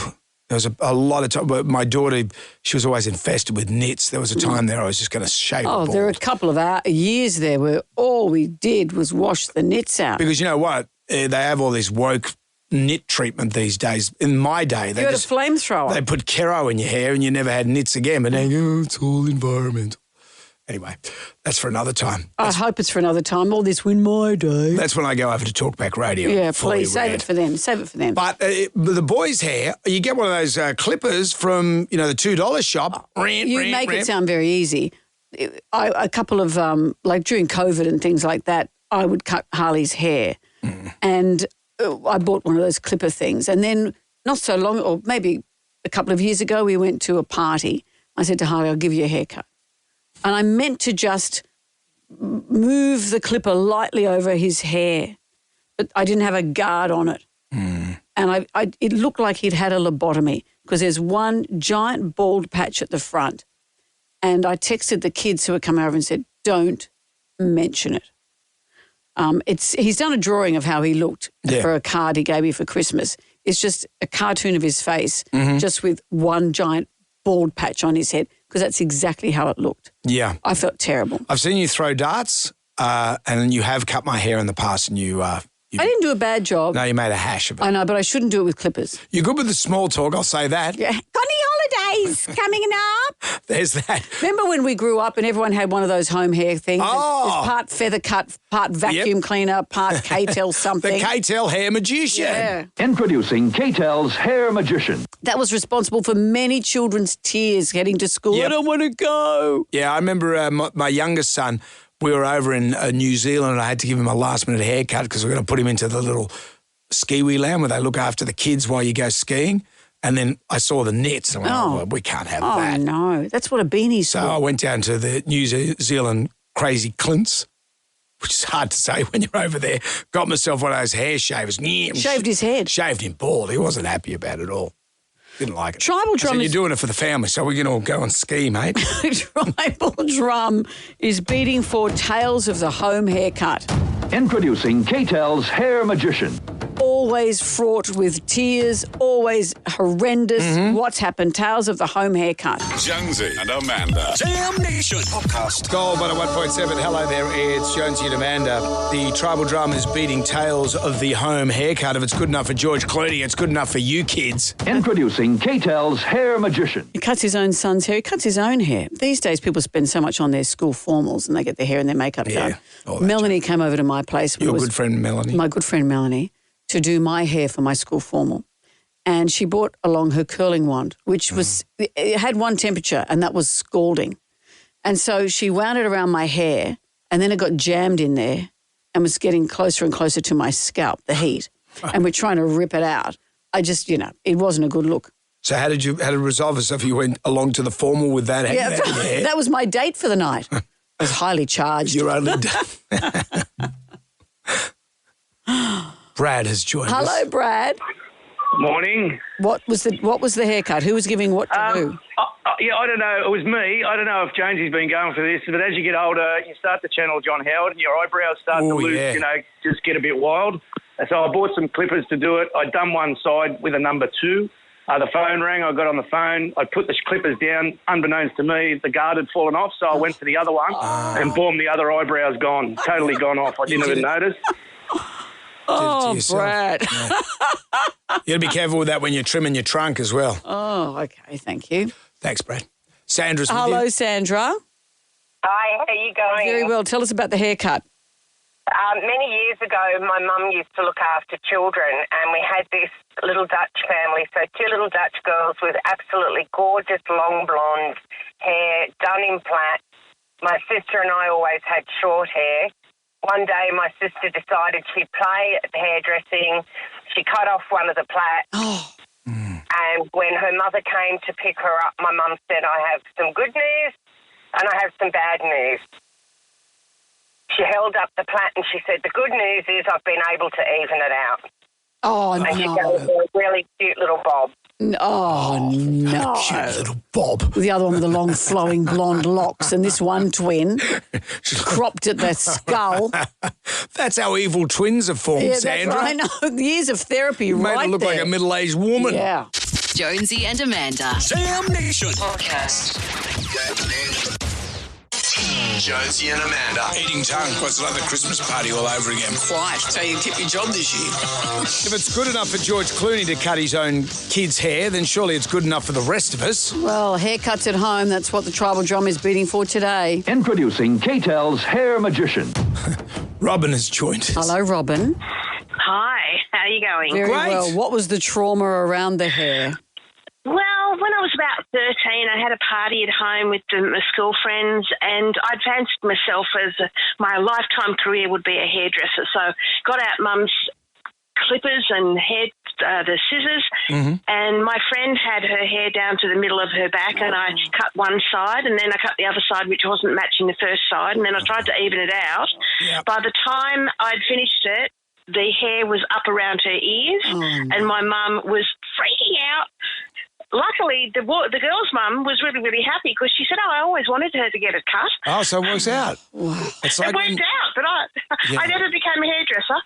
there was a lot of time. But my daughter, she was always infested with nits. There was a time there I was just going to shave her bald. There were a couple of years there where all we did was wash the nits out. Because you know what? They have all this woke nit treatment these days. In my day, they you had a flamethrower. They put Kero in your hair and you never had nits again. But now, it's all environmental. Anyway, that's for another time. I hope it's for another time. All this in my day. That's when I go over to Talkback Radio. Yeah, please, save it for them. Save it for them. But the boys' hair, you get one of those clippers from, the $2 shop. You make it sound very easy. A couple of, during COVID and things like that, I would cut Harley's hair. And I bought one of those clipper things. And then not so long, or maybe a couple of years ago, we went to a party. I said to Harley, I'll give you a haircut. And I meant to just move the clipper lightly over his hair, but I didn't have a guard on it. And it looked like he'd had a lobotomy because there's one giant bald patch at the front. And I texted the kids who were coming over and said, don't mention it. He's done a drawing of how he looked for a card he gave me for Christmas. It's just a cartoon of his face, just with one giant bald patch on his head, because that's exactly how it looked. Yeah. I felt terrible. I've seen you throw darts, and you have cut my hair in the past, and you I didn't do a bad job. No, you made a hash of it. I know, but I shouldn't do it with clippers. You're good with the small talk, I'll say that. Yeah. Got any holidays coming up? There's that. Remember when we grew up and everyone had one of those home hair things? Oh. It's part feather cut, part vacuum cleaner, part K-Tel something. The K-Tel hair magician. Yeah. Introducing K-Tel's Hair Magician. That was responsible for many children's tears heading to school. Yep. I don't want to go. Yeah, I remember my youngest son, we were over in New Zealand and I had to give him a last-minute haircut because we were going to put him into the little ski-wee land where they look after the kids while you go skiing. And then I saw the nets and I went, well, we can't have that. Oh, no. That's what a beanie's So for. I went down to the New Zealand Crazy Clints, which is hard to say when you're over there. Got myself one of those hair shavers. Shaved his head. Shaved him bald. He wasn't happy about it at all. Didn't like it. Tribal drum You're doing it for the family, so we can all go and ski, mate. Tribal drum is beating for Tales of the Home Haircut. Introducing K-Tel's Hair Magician. Always fraught with tears, always horrendous. What's happened? Tales of the Home Haircut. Jonesy and Amanda. Jam Nation Podcast. Gold 101.7. Hello there, it's Jonesy and Amanda. The tribal drum is beating Tales of the Home Haircut. If it's good enough for George Clooney, it's good enough for you kids. Introducing K-Tel's Hair Magician. He cuts his own son's hair. He cuts his own hair. These days, people spend so much on their school formals and they get their hair and their makeup done. Melanie came over to my place. Your good friend Melanie. My good friend Melanie, to do my hair for my school formal. And she brought along her curling wand, which was, it had one temperature, and that was scalding. And so she wound it around my hair, and then it got jammed in there and was getting closer and closer to my scalp, the heat. And we're trying to rip it out. I just, it wasn't a good look. So how did it resolve itself? You went along to the formal with that hair? Yeah, that was my date for the night. I was highly charged. You're only Brad has joined us. Hello, Brad. Morning. What was the haircut? Who was giving what to who? Yeah, I don't know. It was me. I don't know if Jonesy's been going for this, but as you get older, you start to channel John Howard and your eyebrows start to lose, just get a bit wild. And so I bought some clippers to do it. I'd done one side with a number 2. The phone rang. I got on the phone. I put the clippers down. Unbeknownst to me, the guard had fallen off, so I went to the other one and boom, the other eyebrow's gone. Totally gone off. I didn't even notice. Oh, Brad. Yeah. You got to be careful with that when you're trimming your trunk as well. Oh, okay. Thank you. Thanks, Brad. Sandra's with Hello, you. Sandra. Hi, how are you going? Very well. Tell us about the haircut. Many years ago, my mum used to look after children, and we had this little Dutch family. So 2 little Dutch girls with absolutely gorgeous long blonde hair, done in plaits. My sister and I always had short hair. One day, my sister decided she'd play at hairdressing. She cut off one of the plaits. And when her mother came to pick her up, my mum said, I have some good news and I have some bad news. She held up the plait and she said, the good news is I've been able to even it out. Oh, and she gave her a really cute little bob. Oh, no. Cute little bob. The other one with the long flowing blonde locks, and this one twin cropped at the skull. That's how evil twins are formed, Yeah, Sandra. that's right. I know. Years of therapy You made right her look there. like a middle-aged woman. Yeah. Jonesy and Amanda. Jam Nation Podcast. Jonesy and Amanda. Eating tongue. It's like the Christmas party all over again. Quite. So you kept your job this year. If it's good enough for George Clooney to cut his own kid's hair, then surely it's good enough for the rest of us. Well, haircuts at home, that's what the tribal drum is beating for today. Introducing K-Tel's Hair Magician. Robin has joined us. Hello, Robin. Hi, how are you going? Very well. What was the trauma around the hair? Well, when I was about 13, I had a party at home with my school friends, and I'd fancied myself as my lifetime career would be a hairdresser. So got out Mum's clippers and hair the scissors, and my friend had her hair down to the middle of her back, and I cut one side, and then I cut the other side, which wasn't matching the first side, and then I tried to even it out. Yep. By the time I'd finished it, the hair was up around her ears, and my mum was freaking out. Luckily, the girl's mum was really, really happy because she said, I always wanted her to get it cut. Oh, so it works out. It's like it worked out, but I never became a hairdresser.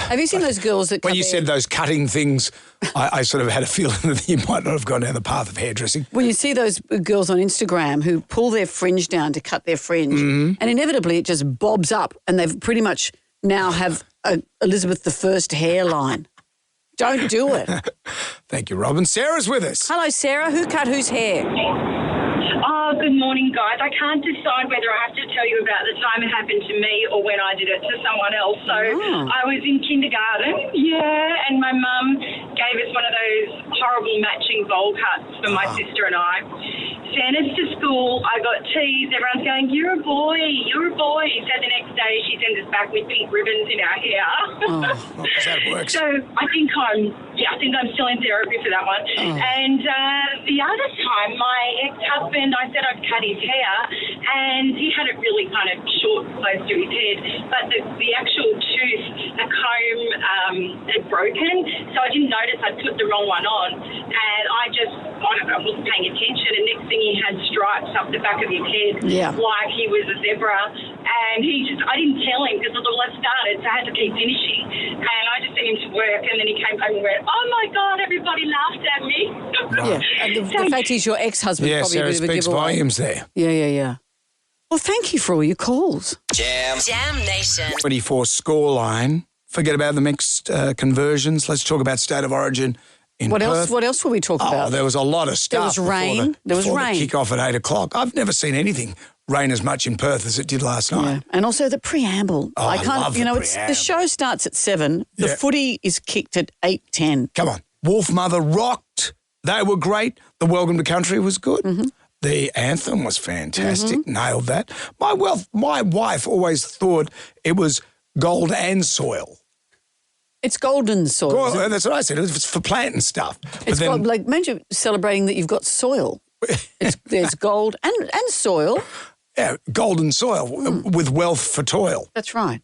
Have you seen those girls that when cut you their- said those cutting things, I sort of had a feeling that you might not have gone down the path of hairdressing. When you see those girls on Instagram who pull their fringe down to cut their fringe, and inevitably it just bobs up, and they've pretty much now have a Elizabeth I hairline. Don't do it. Thank you, Robin. Sarah's with us. Hello, Sarah. Who cut whose hair? Oh, good morning, guys. I can't decide whether I have to tell you about the time it happened to me or when I did it to someone else. So I was in kindergarten, and my mum gave us one of those horrible matching bowl cuts for my sister and I. Sent us to school. I got teased. Everyone's going, you're a boy, you're a boy. So the next day she sends us back with pink ribbons in our hair. That works. So I think I'm still in therapy for that one. And the other time, my ex-husband, I said I'd cut his hair, and he had it really kind of short, close to his head, but the actual tooth, the comb had broken, so I didn't notice I'd put the wrong one on, and I don't know, I wasn't paying attention, and next thing he had stripes up the back of his head, like he was a zebra, and I didn't tell him because the light started, so I had to keep finishing, and I just sent him to work, and then he came home and went, oh my God, everybody laughed at me. And the fact is your ex-husband probably Sarah a bit of a speaks giveaway. volumes there. Yeah. Well, thank you for all your calls. Jam Nation. 24 scoreline. Forget about the mixed conversions. Let's talk about State of Origin in Perth. What else will we talk about? There was a lot of stuff. There was rain. Before the kick-off at 8 o'clock. I've never seen anything rain as much in Perth as it did last night. Yeah. And also the preamble. I love the preamble. The show starts at 7. The footy is kicked at 8:10. Come on. Wolf Mother rocked. They were great. The Welcome to Country was good. The anthem was fantastic. Nailed that. My wife always thought it was gold and soil. It's golden soil. That's what I said. It was for planting stuff. It's imagine celebrating that you've got soil. There's gold and soil. Yeah, golden soil with wealth for toil. That's right.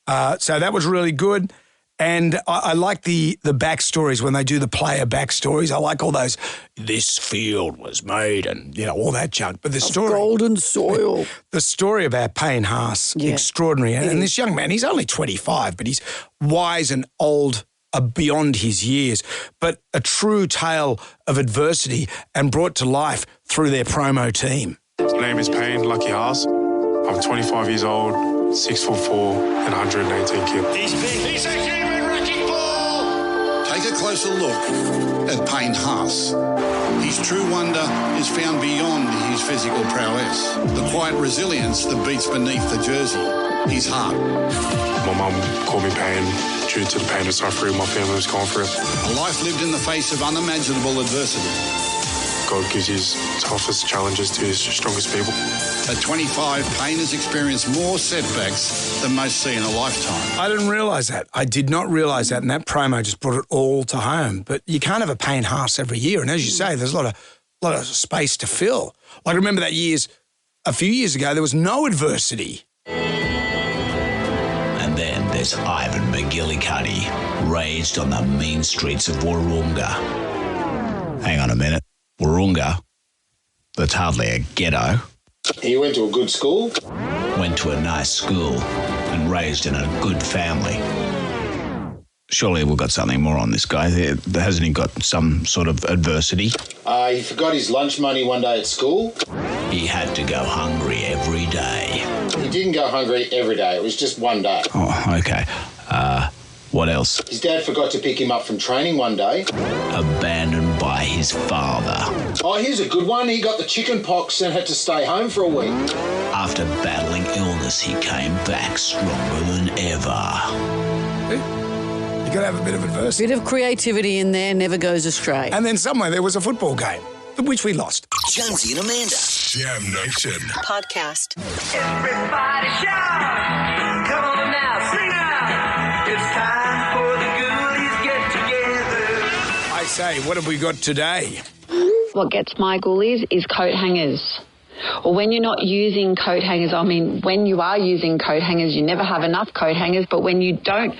So that was really good. And I like the backstories when they do the player backstories. I like all those, this field was made and, all that junk. But the story. Golden soil. The story about Payne Haas, extraordinary. And this young man, he's only 25, but he's wise and old beyond his years. But a true tale of adversity and brought to life through their promo team. His name is Payne Lucky Haas. I'm 25 years old, 6'4", and 118 kg. He's big. He's a human wrecking ball. Take a closer look at Payne Haas. His true wonder is found beyond his physical prowess, the quiet resilience that beats beneath the jersey, his heart. My mum called me Payne due to the pain and suffering my family was going through. A life lived in the face of unimaginable adversity. God gives his toughest challenges to his strongest people. At 25, Payne has experienced more setbacks than most see in a lifetime. I didn't realise that. I did not realise that, and that promo just brought it all to home. But you can't have a Payne Haas every year, and as you say, there's a lot of space to fill. Like, remember that a few years ago, there was no adversity. And then there's Ivan McGillicuddy, raised on the mean streets of Wahroonga. Hang on a minute. Wahroonga? That's hardly a ghetto. He went to a good school? Went to a nice school and raised in a good family. Surely we've got something more on this guy. Hasn't he got some sort of adversity? He forgot his lunch money one day at school. He had to go hungry every day. He didn't go hungry every day. It was just one day. Oh, okay. What else? His dad forgot to pick him up from training one day. Abandoned by his father. Oh, here's a good one. He got the chicken pox and had to stay home for a week. After battling illness, he came back stronger than ever. You got to have a bit of adversity. Bit of creativity in there never goes astray. And then somewhere there was a football game, which we lost. Jonesy and Amanda. Jam Nation. Podcast. Everybody shout. Come on now, sing out. It's time for the ghoulies get together. Okay, what have we got today? What gets my ghoulies is coat hangers. Or when you're not using coat hangers, I mean, when you are using coat hangers, you never have enough coat hangers, but when you don't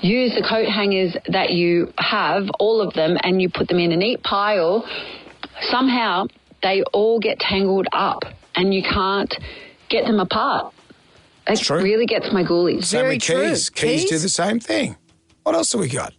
use the coat hangers that you have, all of them, and you put them in a neat pile, somehow they all get tangled up and you can't get them apart. It really gets my ghoulies. Same with keys. Keys do the same thing. What else have we got?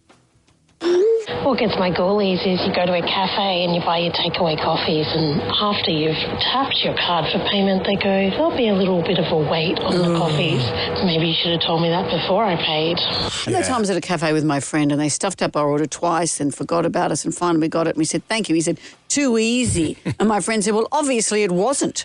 What gets my ghoulies is you go to a cafe and you buy your takeaway coffees, and after you've tapped your card for payment, they go, there'll be a little bit of a wait on the coffees. Maybe you should have told me that before I paid. And there are times at a cafe with my friend and they stuffed up our order twice and forgot about us and finally got it and we said, thank you. He said, too easy. And my friend said, well, obviously it wasn't.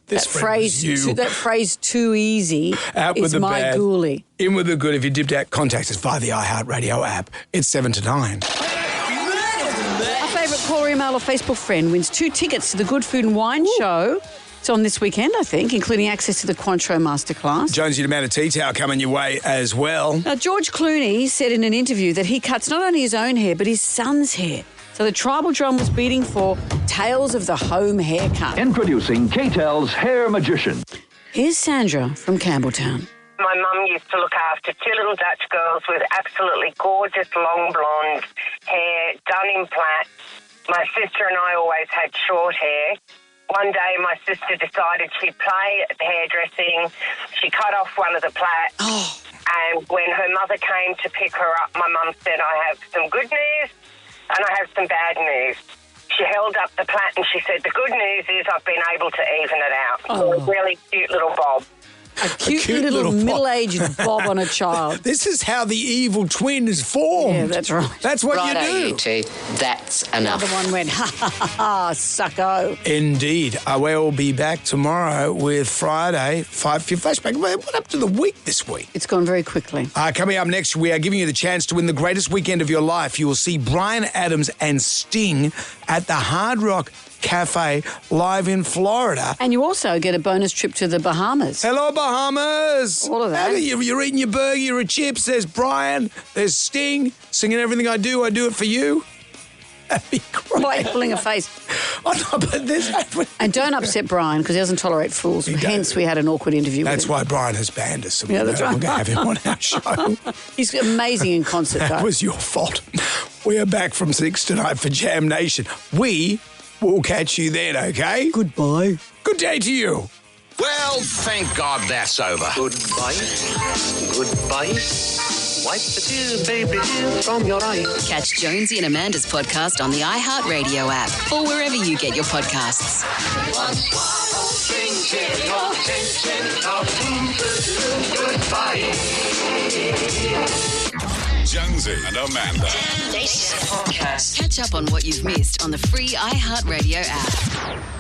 That phrase, too easy, is my ghoulie. In with the good. If you dipped out, contact us via the iHeartRadio app. It's 7 to 9. Our favourite caller, email or Facebook friend wins 2 tickets to the Good Food and Wine Show. It's on this weekend, I think, including access to the Cointreau Masterclass. Jonesy, the man of tea towel coming your way as well. Now, George Clooney said in an interview that he cuts not only his own hair, but his son's hair. So the tribal drum was beating for Tales of the Home Haircut. Introducing K-Tel's Hair Magician. Here's Sandra from Campbelltown. My mum used to look after 2 little Dutch girls with absolutely gorgeous long blonde hair done in plaits. My sister and I always had short hair. One day my sister decided she'd play at hairdressing. She cut off one of the plaits. And when her mother came to pick her up, my mum said, I have some good news and I have some bad news. She held up the plait and she said, the good news is I've been able to even it out. So a really cute little bob. A cute little middle-aged bob on a child. This is how the evil twin is formed. Yeah, that's right. That's what you do. You two. That's enough. The other one went, ha, ha, ha, ha, sucko. Indeed. We'll be back tomorrow with Friday. 5 for your flashback. What happened to the week this week? It's gone very quickly. Coming up next, we are giving you the chance to win the greatest weekend of your life. You will see Bryan Adams and Sting at the Hard Rock Cafe live in Florida. And you also get a bonus trip to the Bahamas. Hello, Bahamas. All of that. You're eating your burger, your chips. There's Bryan. There's Sting singing Everything I Do It For You. That'd be great. Why are you pulling a face? Oh, no, but there's... And don't upset Bryan because he doesn't tolerate fools. Hence, we had an awkward interview with him. That's why Bryan has banned us. So that's right. We're going to have him on our show. He's amazing in concert, though. That was your fault. We are back from 6 tonight for Jam Nation. We'll catch you then, okay? Goodbye. Good day to you. Well, thank God that's over. Goodbye. Goodbye. Wipe the tears, baby, from your eyes. Catch Jonesy and Amanda's podcast on the iHeartRadio app or wherever you get your podcasts. Jonesy and Amanda. Catch up on what you've missed on the free iHeartRadio app.